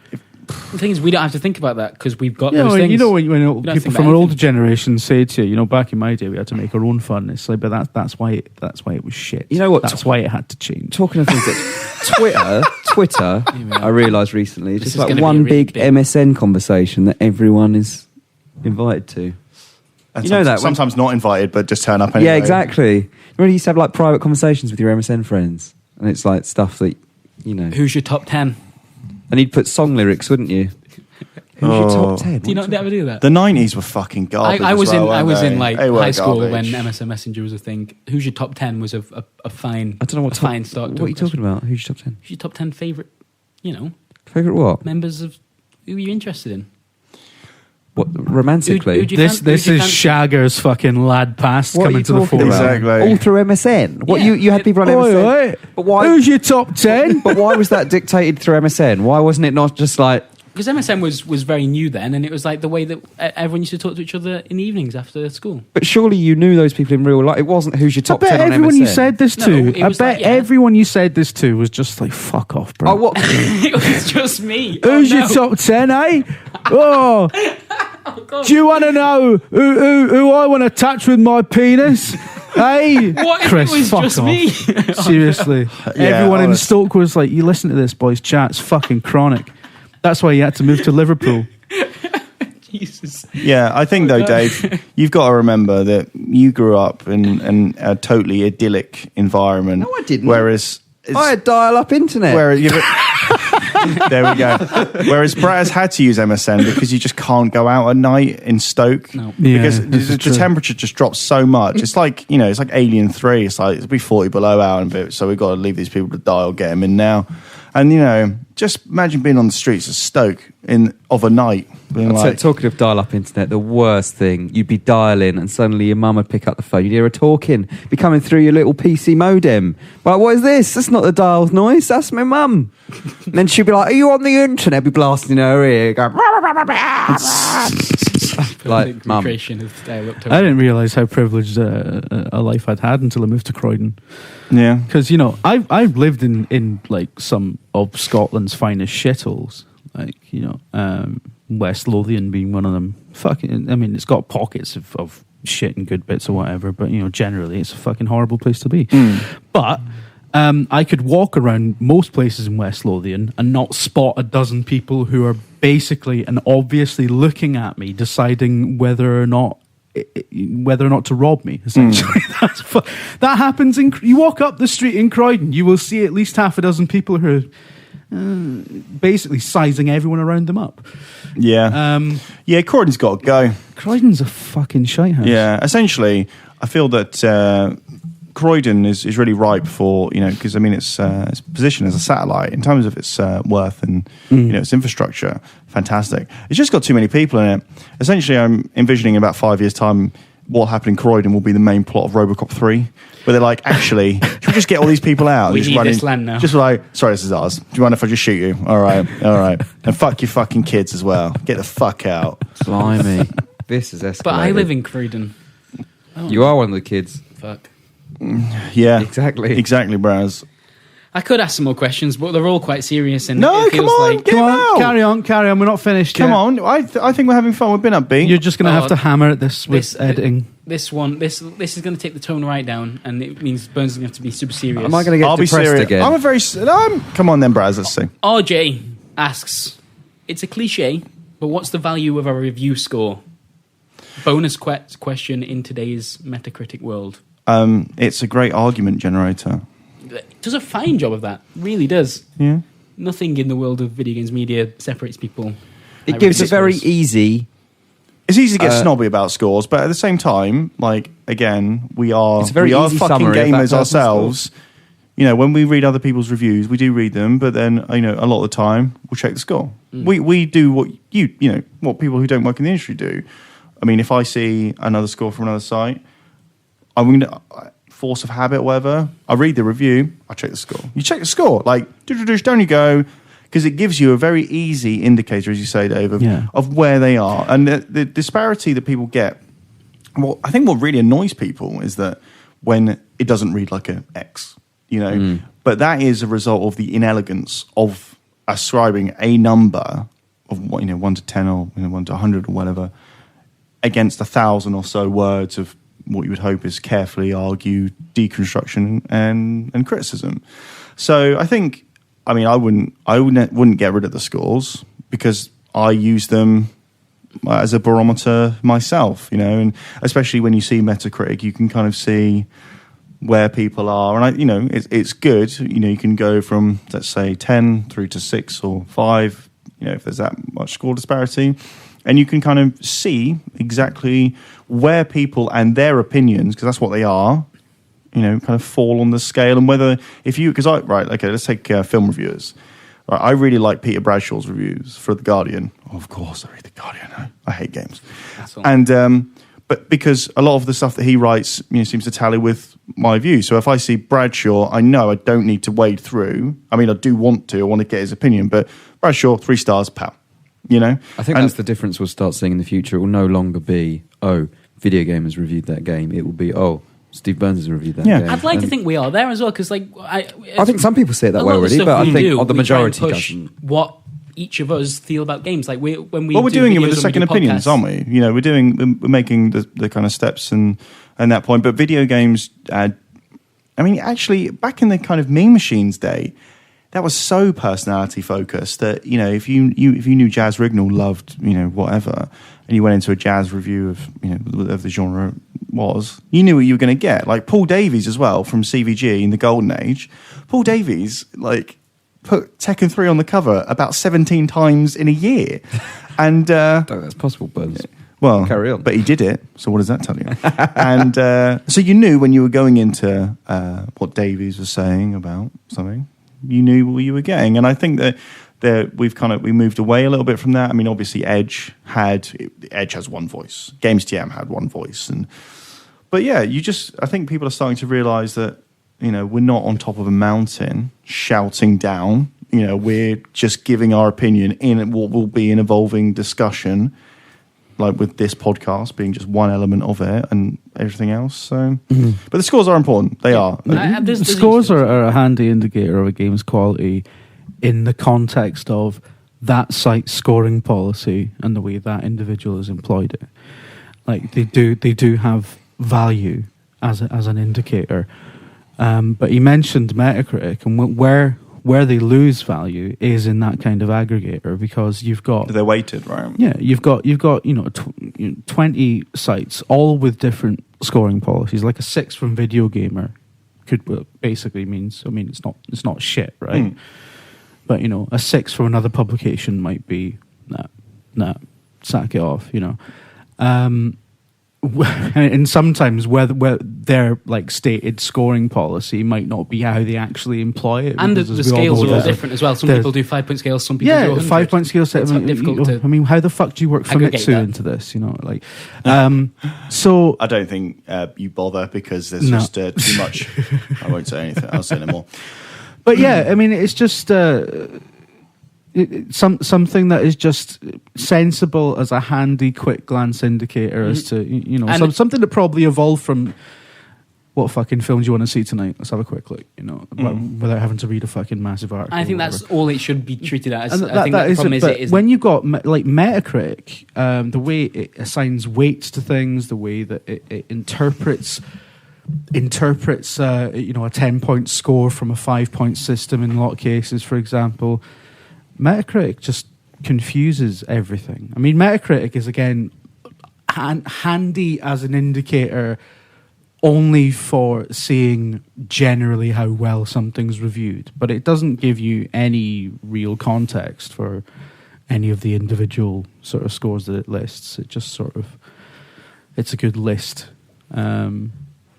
Speaker 2: The thing is, we don't have to think about that because we've got
Speaker 4: Yeah,
Speaker 2: those
Speaker 4: well,
Speaker 2: things.
Speaker 4: you know when
Speaker 2: don't
Speaker 4: people
Speaker 2: think
Speaker 4: from
Speaker 2: about
Speaker 4: our older
Speaker 2: anything.
Speaker 4: generation say to you, back in my day we had to make our own fun. It's like, but that's why it was shit.
Speaker 1: You know what?
Speaker 4: That's why it had to change.
Speaker 1: Talking of things that Twitter, I realised recently, is
Speaker 2: This
Speaker 1: just
Speaker 2: is
Speaker 1: like
Speaker 2: gonna be
Speaker 1: one
Speaker 2: a really
Speaker 1: big
Speaker 2: big-
Speaker 1: MSN conversation that everyone is invited to.
Speaker 3: and
Speaker 1: You know that when-
Speaker 3: sometimes not invited, but just turn up anyway.
Speaker 1: Yeah, exactly. Remember you used to have like private conversations with your MSN friends, and it's like stuff that
Speaker 2: Who's your top 10?
Speaker 1: And you'd put song lyrics, wouldn't you? Who's your top 10?
Speaker 2: Do you not ever do that?
Speaker 3: The 90s were fucking garbage.
Speaker 2: I was
Speaker 3: as well,
Speaker 2: in
Speaker 3: weren't they?
Speaker 2: like
Speaker 3: They were
Speaker 2: high school
Speaker 3: garbage.
Speaker 2: when MSN Messenger was a thing. Who's your top 10 was a fine.
Speaker 1: I don't know what
Speaker 2: a fine start.
Speaker 1: What
Speaker 2: to
Speaker 1: are
Speaker 2: a
Speaker 1: you talking about? Who's your top 10?
Speaker 2: Who's your top 10 favorite?
Speaker 1: Favourite what?
Speaker 2: Members of who are you interested in?
Speaker 1: What romantically?
Speaker 2: Who do you
Speaker 4: This
Speaker 2: fancy?
Speaker 4: is Shagger's fucking lad past
Speaker 1: What are
Speaker 4: coming
Speaker 1: you
Speaker 4: to the
Speaker 1: talking
Speaker 4: fore.
Speaker 1: about?
Speaker 3: Exactly.
Speaker 1: All through MSN. What
Speaker 2: Yeah.
Speaker 1: you had people on
Speaker 4: Oi,
Speaker 1: MSN?
Speaker 4: oi.
Speaker 1: But why?
Speaker 4: Who's your top 10?
Speaker 1: But why was that dictated through MSN? Why wasn't it not just like?
Speaker 2: Because MSN was very new then, and it was like the way that everyone used to talk to each other in the evenings after school.
Speaker 1: But surely you knew those people in real life. It wasn't who's your
Speaker 4: I
Speaker 1: top
Speaker 4: bet
Speaker 1: 10 on
Speaker 4: everyone
Speaker 1: MSN.
Speaker 4: you said this
Speaker 2: No,
Speaker 4: to,
Speaker 2: it
Speaker 4: I
Speaker 2: was
Speaker 4: bet
Speaker 2: like, yeah.
Speaker 4: everyone you said this to was just like, fuck off, bro.
Speaker 1: Oh, what?
Speaker 2: It was just me.
Speaker 4: Who's
Speaker 2: Oh,
Speaker 4: your
Speaker 2: no.
Speaker 4: top 10, eh? Oh,
Speaker 2: God.
Speaker 4: do you want to know who I want to touch with my penis? Hey,
Speaker 2: What if
Speaker 4: Chris,
Speaker 2: it was
Speaker 4: fuck
Speaker 2: just
Speaker 4: off.
Speaker 2: me?
Speaker 4: Seriously. Everyone in Stoke was like, you listen to this, boys, chat's fucking chronic. That's why you had to move to Liverpool.
Speaker 2: Jesus.
Speaker 3: Yeah, I think though, Dave, you've got to remember that you grew up in a totally idyllic environment.
Speaker 1: No, I didn't.
Speaker 3: Whereas
Speaker 1: I had dial-up internet.
Speaker 3: there we go. Whereas Brad has had to use MSN because you just can't go out at night in Stoke.
Speaker 2: No.
Speaker 4: Yeah,
Speaker 3: Because
Speaker 4: this is
Speaker 3: the
Speaker 4: true.
Speaker 3: temperature just drops so much. It's like, it's like Alien 3. It's like, it'll be 40 below out and a bit. So we've got to leave these people to die or get them in now. And, just imagine being on the streets of Stoke of a night. Being like,
Speaker 1: Talking of dial-up internet, the worst thing, you'd be dialing and suddenly your mum would pick up the phone. You'd hear her talking, be coming through your little PC modem. Like, what is this? That's not the dial noise. That's my mum. And then she'd be like, are you on the internet? Be blasting in her ear, going, like, mum.
Speaker 2: Creation of dial-up
Speaker 4: I didn't realise how privileged a life I'd had until I moved to Croydon.
Speaker 3: yeah.
Speaker 4: Because, I've lived in like some of Scotland's finest shitholes. Like, West Lothian being one of them. Fucking, I mean, it's got pockets of shit and good bits or whatever, but generally it's a fucking horrible place to be. But I could walk around most places in West Lothian and not spot a dozen people who are basically and obviously looking at me, deciding whether or not to rob me. Essentially, that happens. You walk up the street in Croydon, you will see at least half a dozen people who are basically sizing everyone around them up.
Speaker 3: Yeah, Croydon's got to go.
Speaker 4: Croydon's a fucking shite house.
Speaker 3: Yeah, essentially, I feel that Croydon is really ripe for, because its position as a satellite in terms of its worth and its infrastructure, fantastic. It's just got too many people in it. Essentially, I'm envisioning in about 5 years' time, what happened in Croydon will be the main plot of RoboCop 3, where they're like, actually, should we just get all these people out?
Speaker 2: We need this land now.
Speaker 3: Just like, sorry, this is ours. Do you mind if I just shoot you? All right. And fuck your fucking kids as well. Get the fuck out.
Speaker 1: Blimey. This is escalated.
Speaker 2: But I live in Croydon.
Speaker 1: You are one of the kids.
Speaker 2: Fuck.
Speaker 3: Yeah.
Speaker 1: Exactly,
Speaker 3: Braz.
Speaker 2: I could ask some more questions, but they're all quite serious. And
Speaker 3: No,
Speaker 2: it feels
Speaker 3: come on,
Speaker 2: like,
Speaker 3: get out.
Speaker 4: Carry on. We're not finished
Speaker 3: Come
Speaker 4: yet.
Speaker 3: on. I think we're having fun. We've been upbeat.
Speaker 4: You're just going to have to hammer at this with editing.
Speaker 2: This is going to take the tone right down, and it means Burns is going to have to be super serious.
Speaker 1: Am I going to get
Speaker 3: I'll be
Speaker 1: depressed
Speaker 3: serious
Speaker 1: again?
Speaker 3: Come on then, Braz. Let's see.
Speaker 2: RJ asks, it's a cliche, but what's the value of a review score? Bonus question in today's Metacritic world.
Speaker 3: It's a great argument generator.
Speaker 2: It does a fine job of that. Really does.
Speaker 3: Yeah.
Speaker 2: Nothing in the world of video games media separates people.
Speaker 1: It gives a very easy...
Speaker 3: It's easy to get snobby about scores, but at the same time, again, we are
Speaker 1: It's a very
Speaker 3: fucking
Speaker 1: easy summary of that
Speaker 3: gamers
Speaker 1: person's
Speaker 3: ourselves. When we read other people's reviews, we do read them, but then a lot of the time we'll check the score. We do what what people who don't work in the industry do. I mean, if I see another score from another site, I'm going to force of habit, whatever. I read the review, I check the score. You check the score, down you go, because it gives you a very easy indicator, as you say, Dave, of where they are. And the disparity that people get, I think what really annoys people is that when it doesn't read like an X, but that is a result of the inelegance of ascribing a number of 1 to 10 or 1 to 100 or whatever against 1,000 or so words of what you would hope is carefully argued deconstruction and criticism. So I think, I wouldn't get rid of the scores because I use them as a barometer myself, and especially when you see Metacritic, you can kind of see where people are, and it's good. You can go from, let's say, 10 through to 6 or 5, if there's that much score disparity. And you can kind of see exactly where people and their opinions, because that's what they are, kind of fall on the scale. And whether, let's take film reviewers. Right, I really like Peter Bradshaw's reviews for The Guardian. Oh, of course, I read The Guardian. I hate games. And but because a lot of the stuff that he writes, seems to tally with my view. So if I see Bradshaw, I know I don't need to wade through. I do want to. I want to get his opinion. But Bradshaw, 3 stars, pow. I
Speaker 1: think that's the difference we'll start seeing in the future. It will no longer be, VideoGamer's reviewed that game. It will be, Steve Burns has reviewed that game.
Speaker 2: I'd like to think we are there as well, because
Speaker 1: I think some people say it that way already, but I think the majority doesn't.
Speaker 2: What each of us feel about games, we're
Speaker 3: doing it with the second opinions, aren't we? We're making the kind of steps and that point. But video games, actually, back in the kind of Meme Machines day, that was so personality focused that if you knew Jazz Rignall loved whatever, and you went into a jazz review of whatever the genre was, you knew what you were going to get. Like Paul Davies as well from CVG in the Golden Age. Paul Davies put Tekken 3 on the cover about 17 times in a year, and
Speaker 1: I don't think that's possible, Burns.
Speaker 3: Well,
Speaker 1: carry on.
Speaker 3: But he did it. So what does that tell you? And so you knew when you were going into what Davies was saying about something. You knew what you were getting, and I think that we moved away a little bit from that. Obviously, Edge has one voice. Games TM had one voice, but yeah, I think people are starting to realise that we're not on top of a mountain shouting down. We're just giving our opinion in what will be an evolving discussion, like with this podcast being just one element of it and everything else. So, but the scores are important. They are.
Speaker 4: The scores are a handy indicator of a game's quality in the context of that site's scoring policy and the way that individual has employed it. Like they do have value as an indicator. But he mentioned Metacritic, and where they lose value is in that kind of aggregator, because you've got
Speaker 3: they're weighted, right?
Speaker 4: Yeah, you've got 20 sites all with different scoring policies. Like a 6 from VideoGamer could basically means, I mean, it's not shit, right? But a 6 from another publication might be nah, sack it off, and sometimes where their like stated scoring policy might not be how they actually employ it,
Speaker 2: and the scales are all different as well. Some people do 5-point scales, some people do 100.
Speaker 4: 5-point scales. I mean, how the fuck do you work Famitsu into this? So
Speaker 3: I don't think you bother, because there's just too much. I won't say anything else anymore.
Speaker 4: But yeah, I mean, it's just something that is just sensible as a handy, quick glance indicator as to something that probably evolved from what fucking film do you want to see tonight? Let's have a quick look, without having to read a fucking massive article.
Speaker 2: I think that's all it should be treated as.
Speaker 4: And
Speaker 2: I think the problem is
Speaker 4: when you got like Metacritic, the way it assigns weights to things, the way that it interprets a 10-point score from a 5-point system in a lot of cases, for example. Metacritic just confuses everything. I mean, Metacritic is, again, handy as an indicator only for seeing generally how well something's reviewed, but it doesn't give you any real context for any of the individual sort of scores that it lists. It just it's a good list. And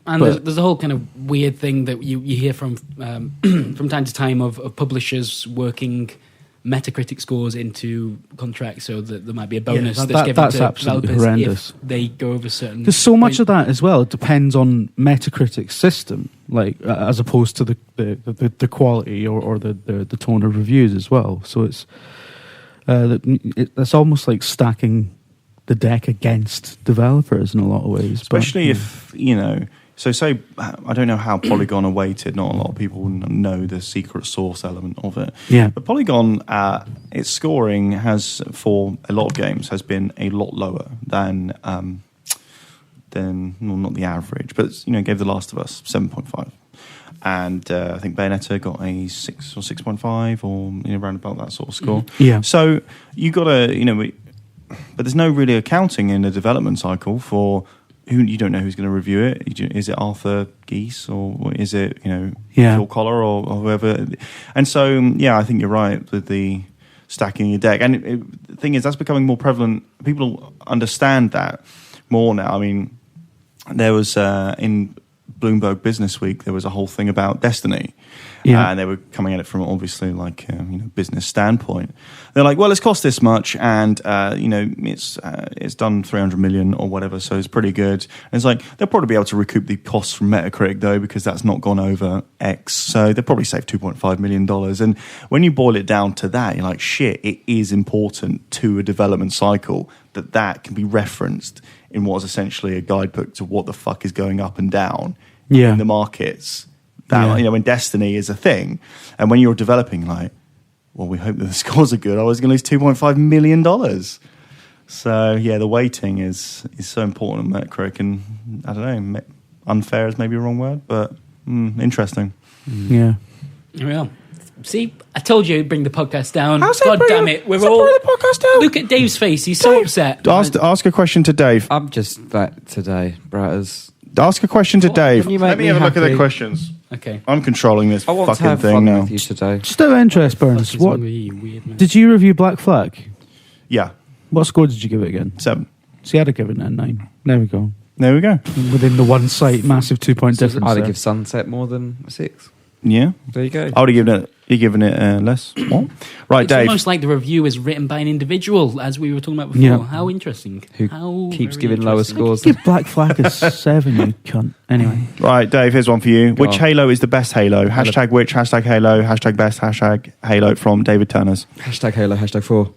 Speaker 2: there's a whole kind of weird thing that you hear from time to time of publishers working Metacritic scores into contracts, so that there might be a bonus that's given to developers
Speaker 4: horrendous.
Speaker 2: If they go over certain.
Speaker 4: There's so much of that as well. It depends on Metacritic's system, like as opposed to the quality or the tone of reviews as well. So it's almost like stacking the deck against developers in a lot of ways.
Speaker 3: Especially if So say, I don't know how Polygon are weighted. Not a lot of people know the secret source element of it.
Speaker 4: Yeah.
Speaker 3: But Polygon, its scoring has, for a lot of games, has been a lot lower than not the average, but gave The Last of Us 7.5. And I think Bayonetta got a 6 or 6.5 or around about that sort of score.
Speaker 4: Yeah.
Speaker 3: So you got to, but there's no really accounting in the development cycle for who you don't know who's going to review it. Is it Arthur Geese or is it Phil Collar or whoever? And so I think you're right with the stacking your deck. And the thing is, that's becoming more prevalent. People understand that more now. I mean, there was in Bloomberg Business Week, there was a whole thing about Destiny. And they were coming at it from obviously like business standpoint. They're like, well, it's cost this much, and it's done 300 million or whatever, so it's pretty good. And it's like they'll probably be able to recoup the costs from Metacritic though, because that's not gone over X. So they'll probably save $2.5 million. And when you boil it down to that, you're like, shit, it is important to a development cycle that can be referenced in what is essentially a guidebook to what the fuck is going up and down in the markets. That when Destiny is a thing, and when you're developing, like, well, we hope that the scores are good. I was going to lose $2.5 million. So the weighting is so important on Metacritic, and I don't know, unfair is maybe a wrong word, but interesting.
Speaker 4: Yeah.
Speaker 2: Well, see, I told you to bring the podcast down.
Speaker 3: How's
Speaker 2: God damn it, we're all.
Speaker 3: The podcast down?
Speaker 2: Look at Dave's face; he's so upset.
Speaker 3: Ask a question to Dave.
Speaker 1: I'm just that today, Bratters.
Speaker 3: Ask a question to Dave.
Speaker 1: Let
Speaker 3: me have a look at the questions.
Speaker 2: Okay.
Speaker 3: I'm controlling this
Speaker 1: I want
Speaker 3: fucking
Speaker 1: to have
Speaker 3: thing
Speaker 1: fun
Speaker 3: now.
Speaker 1: with you today.
Speaker 4: Just out of interest, Burns, what did you review Black Flag?
Speaker 3: Yeah.
Speaker 4: What score did you give it again?
Speaker 3: 7.
Speaker 4: See, I'd have given it a 9. There we go.
Speaker 3: There we go.
Speaker 4: Within the one site, massive 2-point difference.
Speaker 1: I'd
Speaker 4: there.
Speaker 1: give Sunset more than a 6.
Speaker 3: Yeah.
Speaker 1: There you go.
Speaker 3: I would have given it less. What? Right,
Speaker 2: It's
Speaker 3: Dave.
Speaker 2: almost like the review is written by an individual, as we were talking about before.
Speaker 4: Yeah.
Speaker 2: How interesting.
Speaker 1: Who keeps
Speaker 2: Very
Speaker 1: giving lower
Speaker 2: interesting.
Speaker 1: scores?
Speaker 4: Give Black Flag a 7, you cunt. Anyway.
Speaker 3: Right, Dave, here's one for you.
Speaker 1: Go
Speaker 3: Which
Speaker 1: on.
Speaker 3: Halo is the best Halo? Hashtag which, hashtag Halo, hashtag best, hashtag Halo from David Turners.
Speaker 1: Hashtag Halo, hashtag 4.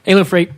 Speaker 2: Halo 3.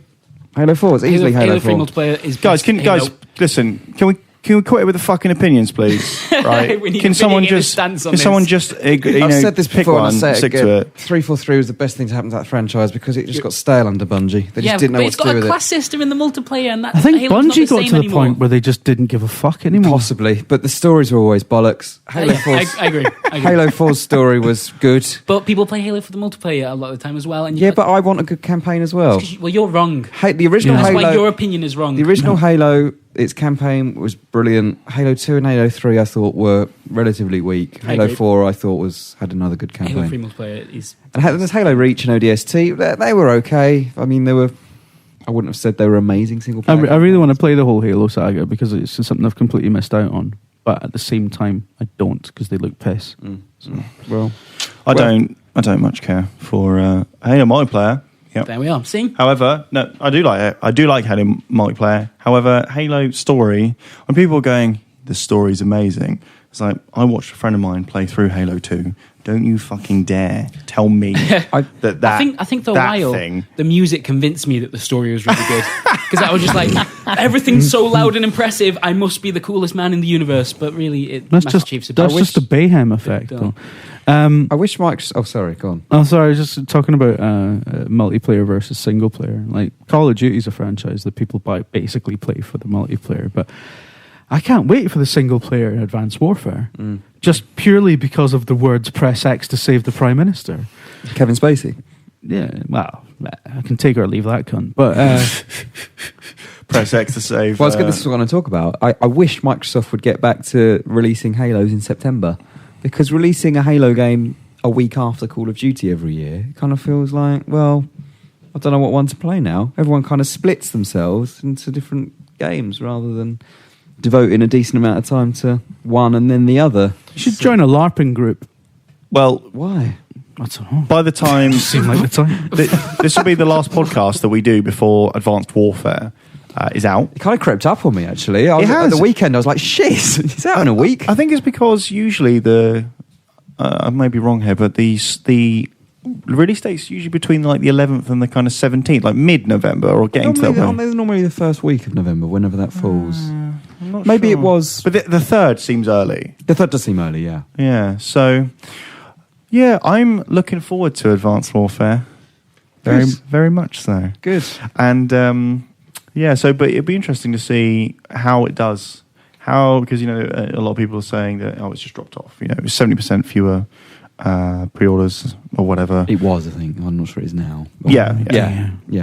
Speaker 1: Halo 4 is easily Halo
Speaker 2: 3
Speaker 1: 4.
Speaker 2: multiplayer is
Speaker 3: Guys,
Speaker 2: best Halo.
Speaker 3: listen, can we quit it with the fucking opinions, please? right?
Speaker 2: We need
Speaker 3: Can
Speaker 2: a
Speaker 3: someone
Speaker 2: VideoGamer
Speaker 3: just
Speaker 2: stance on
Speaker 3: can someone
Speaker 2: this.
Speaker 3: just
Speaker 1: I've said this
Speaker 3: pick
Speaker 1: before and
Speaker 3: one,
Speaker 1: I say it
Speaker 3: stick
Speaker 1: again.
Speaker 3: to it?
Speaker 1: 343 was the best thing to happen to that franchise because it just got stale under Bungie. They just didn't know
Speaker 2: but
Speaker 1: what
Speaker 2: it's
Speaker 1: to
Speaker 2: got
Speaker 1: do with
Speaker 2: a
Speaker 1: it.
Speaker 2: class system in the multiplayer, and that
Speaker 4: I think
Speaker 2: Halo's not
Speaker 4: Bungie got
Speaker 2: same
Speaker 4: to the
Speaker 2: anymore.
Speaker 4: point where they just didn't give a fuck anymore.
Speaker 1: Possibly, but the stories were always bollocks. Halo 4's,
Speaker 2: I agree.
Speaker 1: Halo 4's story was good.
Speaker 2: But people play Halo for the multiplayer a lot of the time as well. And
Speaker 1: Yeah, but I want a good campaign as well.
Speaker 2: well, you're wrong.
Speaker 1: The original
Speaker 2: That's
Speaker 1: Halo,
Speaker 2: why your opinion is wrong.
Speaker 1: the original Halo, its campaign was brilliant. Halo 2 and Halo 3 I thought were relatively weak.
Speaker 2: I
Speaker 1: Halo
Speaker 2: agree.
Speaker 1: 4 I thought had another good
Speaker 2: Halo 3
Speaker 1: campaign.
Speaker 2: multiplayer is...
Speaker 1: And there's Halo Reach and ODST. They were okay. I mean, I wouldn't have said they were amazing single
Speaker 4: I
Speaker 1: player.
Speaker 4: really want to play the whole Halo saga because it's something I've completely missed out on. But at the same time, I don't because they look piss. So, well,
Speaker 3: I don't much care for Halo multiplayer. Yep.
Speaker 2: There we are. See?
Speaker 3: However, no, I do like it. I do like Halo multiplayer. However, Halo story, when people are going, the story's amazing, it's like, I watched a friend of mine play through Halo 2. Don't you fucking dare tell me
Speaker 2: I think for a while, the music convinced me that the story was really good. Because I was just like, everything's so loud and impressive, I must be the coolest man in the universe. But really,
Speaker 4: that's just the Bayhem effect, though.
Speaker 1: I wish Mike's... Oh, sorry, go on.
Speaker 4: Oh, sorry, I was just talking about multiplayer versus single player. Like, Call of Duty is a franchise that people basically play for the multiplayer, but I can't wait for the single player in Advanced Warfare. Just purely because of the words "press X to save the Prime Minister."
Speaker 1: Kevin Spacey.
Speaker 4: Yeah, well, I can take or leave that cunt. But
Speaker 3: press X to save.
Speaker 1: Well, this is what I want to talk about. I wish Microsoft would get back to releasing Halos in September, because releasing a Halo game a week after Call of Duty every year kind of feels like, well, I don't know what one to play now. Everyone kind of splits themselves into different games rather than devoting a decent amount of time to one and then the other.
Speaker 4: You should join a LARPing group.
Speaker 3: Well,
Speaker 1: why?
Speaker 4: I don't know.
Speaker 3: By the time
Speaker 4: Seemed like the time.
Speaker 3: this will be the last podcast that we do before Advanced Warfare is out.
Speaker 1: It kind of crept up on me, actually. At
Speaker 3: has.
Speaker 1: the weekend, I was like, shit, it's out in a week.
Speaker 3: I think it's because usually I may be wrong here, but the release date's usually between like the 11th and the kind of 17th, like mid-November or getting to that point.
Speaker 1: Normally the first week of November, whenever that falls.
Speaker 3: I'm not
Speaker 1: Maybe
Speaker 3: sure.
Speaker 1: it was...
Speaker 3: But the 3rd seems early.
Speaker 1: The 3rd does seem early, yeah.
Speaker 3: Yeah, so... Yeah, I'm looking forward to Advanced Warfare. Very,
Speaker 1: Good.
Speaker 3: very much so.
Speaker 1: Good.
Speaker 3: And, but it'd be interesting to see how it does. Because, a lot of people are saying that, it's just dropped off. It was 70% fewer pre-orders or whatever.
Speaker 1: It was, I think. I'm not sure it is now.
Speaker 3: Yeah.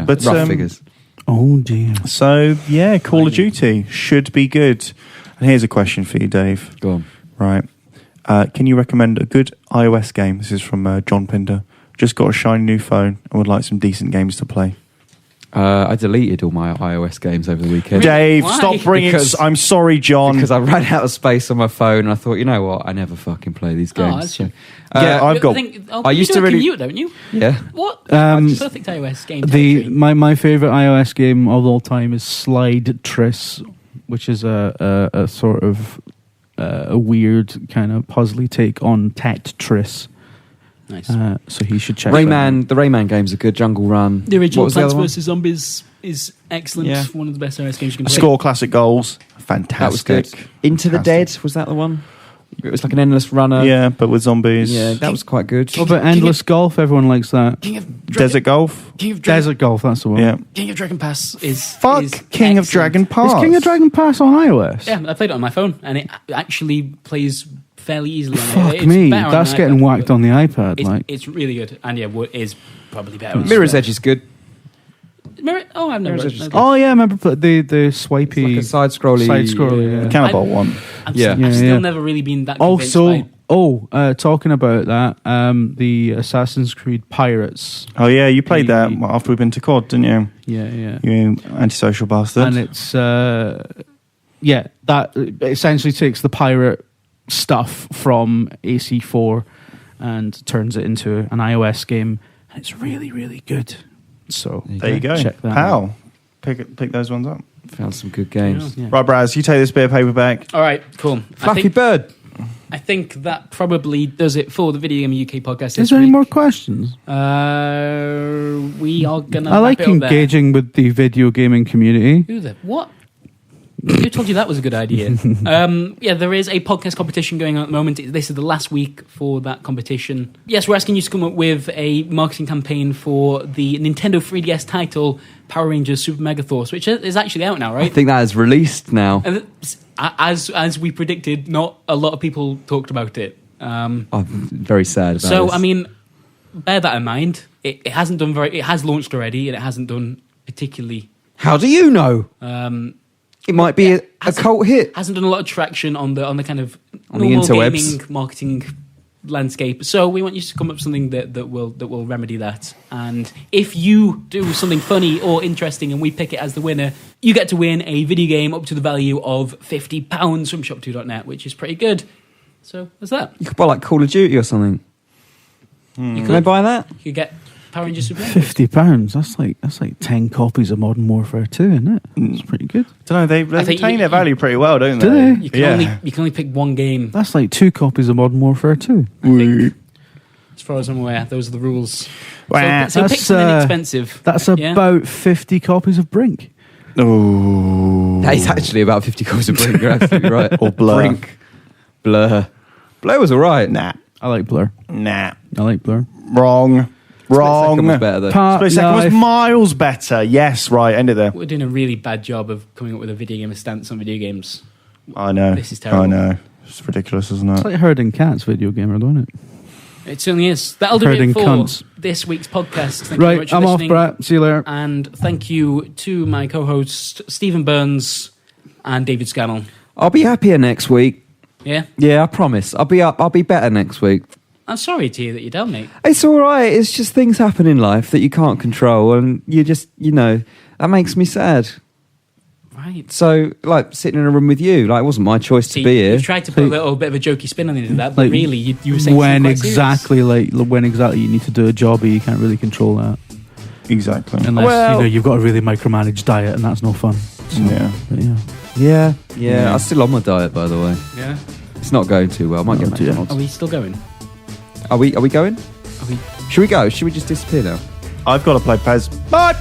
Speaker 1: But rough figures.
Speaker 4: Oh, dear.
Speaker 3: So, Call of Duty should be good. And here's a question for you, Dave.
Speaker 1: Go on.
Speaker 3: Right. Can you recommend a good iOS game? This is from John Pinder. Just got a shiny new phone and would like some decent games to play.
Speaker 1: I deleted all my iOS games over the weekend.
Speaker 3: Dave,
Speaker 2: Why?
Speaker 3: stop bringing... I'm sorry, John.
Speaker 1: Because I ran out of space on my phone and I thought, you know what? I never fucking play these games.
Speaker 2: that's true.
Speaker 3: I've got...
Speaker 1: I used to really...
Speaker 2: commute, don't you?
Speaker 1: Yeah.
Speaker 2: What? Perfect iOS game.
Speaker 4: My favourite iOS game of all time is Slide Triss, which is a sort of a weird kind of puzzly take on Tetris.
Speaker 2: Nice.
Speaker 4: So he should check
Speaker 1: Rayman. The Rayman games are good. Jungle Run.
Speaker 2: The original
Speaker 1: What was the
Speaker 2: Plants
Speaker 1: other one?
Speaker 2: vs Zombies is excellent.
Speaker 1: Yeah.
Speaker 2: One of the best iOS games you can play.
Speaker 3: Score classic goals. Fantastic.
Speaker 1: That was good. Into the Dead, was that the one? It was like an endless runner.
Speaker 3: Yeah, but with zombies.
Speaker 1: Yeah, that was quite good.
Speaker 4: What about Endless Golf? Everyone likes that.
Speaker 3: Desert Golf.
Speaker 4: Desert Golf, that's the one.
Speaker 3: Yeah.
Speaker 2: King of Dragon Pass is
Speaker 3: Fuck
Speaker 2: is
Speaker 3: King of
Speaker 2: excellent.
Speaker 3: Dragon Pass.
Speaker 4: Is King of Dragon Pass on iOS?
Speaker 2: Yeah, I played it on my phone, and it actually plays fairly easily on it.
Speaker 4: Fuck
Speaker 2: It's
Speaker 4: me,
Speaker 2: better on
Speaker 4: that's
Speaker 2: an
Speaker 4: getting
Speaker 2: iPad,
Speaker 4: whacked
Speaker 2: but
Speaker 4: on the iPad.
Speaker 2: It's really good, and is probably better. on
Speaker 1: Mirror's
Speaker 2: Switch.
Speaker 1: Edge is good.
Speaker 2: Oh, I've never.
Speaker 1: Mirror's Edge is
Speaker 4: Oh yeah, I remember the swipey
Speaker 1: It's like a side-scrolly...
Speaker 3: The Cannonball one.
Speaker 2: I've
Speaker 1: Yeah.
Speaker 2: still never really been that convinced by
Speaker 4: talking about that, the Assassin's Creed Pirates.
Speaker 3: Oh yeah, you played that after we've been to COD, didn't you?
Speaker 4: Yeah.
Speaker 3: You antisocial bastard.
Speaker 4: And it's that essentially takes the pirate stuff from AC4 and turns it into an iOS game. And it's really, really good. So
Speaker 3: there you go.
Speaker 4: Check that
Speaker 3: Pal.
Speaker 4: out.
Speaker 3: Pick those ones up.
Speaker 1: Found some good games.
Speaker 4: Yeah.
Speaker 3: Right, Braz, you take this bit of paper back.
Speaker 2: All right, cool.
Speaker 1: Flappy Bird.
Speaker 2: I think that probably does it for the Video Gamer UK podcast.
Speaker 4: Is there any more questions?
Speaker 2: We are gonna.
Speaker 4: I like
Speaker 2: wrap it up there.
Speaker 4: engaging with the video gaming community.
Speaker 2: Who the what? Who told you that was a good idea? There is a podcast competition going on at the moment. This is the last week for that competition. Yes, we're asking you to come up with a marketing campaign for the Nintendo 3DS title Power Rangers Super Mega Force, which is actually out now, right?
Speaker 1: I think that is released now.
Speaker 2: And as we predicted, not a lot of people talked about it.
Speaker 1: I'm very sad about
Speaker 2: so,
Speaker 1: this.
Speaker 2: I mean, bear that in mind. It hasn't done very... It has launched already, and it hasn't done particularly...
Speaker 1: How do you know? It might be a cult hit.
Speaker 2: Hasn't done a lot of traction on the kind of
Speaker 1: on the
Speaker 2: normal
Speaker 1: interwebs.
Speaker 2: gaming marketing landscape. So we want you to come up with something that will remedy that. And if you do something funny or interesting and we pick it as the winner, you get to win a video game up to the value of £50 from shop2.net, which is pretty good. So there's that.
Speaker 1: You could buy like Call of Duty or something. Can I buy that?
Speaker 2: You could get Power Rangers Super Mega.
Speaker 4: £50. That's like 10 copies of Modern Warfare 2, isn't it? It's pretty good.
Speaker 3: Don't know. They retain their value pretty well, don't
Speaker 4: Do
Speaker 3: they?
Speaker 4: they?
Speaker 2: You can only pick one game.
Speaker 4: That's like 2 copies of Modern Warfare 2.
Speaker 2: I think, as far as I'm aware, those are the rules. So pick something expensive.
Speaker 4: That's about 50 copies of Brink.
Speaker 3: Oh,
Speaker 1: That is actually about 50 copies of Blink. You're absolutely right.
Speaker 3: Or Blur.
Speaker 1: Blink. Blur was all right.
Speaker 3: Nah.
Speaker 4: I like Blur.
Speaker 3: Nah.
Speaker 4: I like Blur.
Speaker 3: Wrong.
Speaker 1: Second was better though.
Speaker 3: Split Second was miles better. Yes, right. End it there.
Speaker 2: We're doing a really bad job of coming up with a video gamer stance on video games.
Speaker 3: I know.
Speaker 2: This is terrible.
Speaker 3: I know. It's ridiculous, isn't it?
Speaker 4: It's like Herding Cats video gamer, don't it?
Speaker 2: It certainly is. That'll do
Speaker 4: Herding
Speaker 2: it for
Speaker 4: cunts.
Speaker 2: this week's podcast. Thank you very
Speaker 4: Right,
Speaker 2: much for
Speaker 4: I'm off,
Speaker 2: listening.
Speaker 4: Brett. See you later.
Speaker 2: And thank you to my co-hosts, Stephen Burns and David Scannell.
Speaker 1: I'll be happier next week.
Speaker 2: Yeah?
Speaker 1: Yeah, I promise. I'll be better next week.
Speaker 2: I'm sorry to hear that you're down, mate.
Speaker 1: It's all right. It's just things happen in life that you can't control, and you just, that makes me sad.
Speaker 2: Right.
Speaker 1: So, like, sitting in a room with you, like, it wasn't my choice to be here.
Speaker 2: You tried to put a little bit of a jokey spin on into that, but
Speaker 4: Like,
Speaker 2: really, you were saying
Speaker 4: when
Speaker 2: something quite
Speaker 4: exactly you need to do a job, you can't really control that
Speaker 3: Exactly.
Speaker 4: unless you've got a really micromanaged diet, and that's no fun. So,
Speaker 3: Yeah.
Speaker 4: but yeah.
Speaker 1: Yeah. I'm still on my diet, by the way.
Speaker 2: serious. Yeah.
Speaker 1: It's not going too well. I might get
Speaker 4: dear.
Speaker 1: McDonald's.
Speaker 2: Are we still going?
Speaker 1: Are we going?
Speaker 2: Are we?
Speaker 1: Should we go? Should we just disappear now?
Speaker 3: I've got to play Pez. Bye.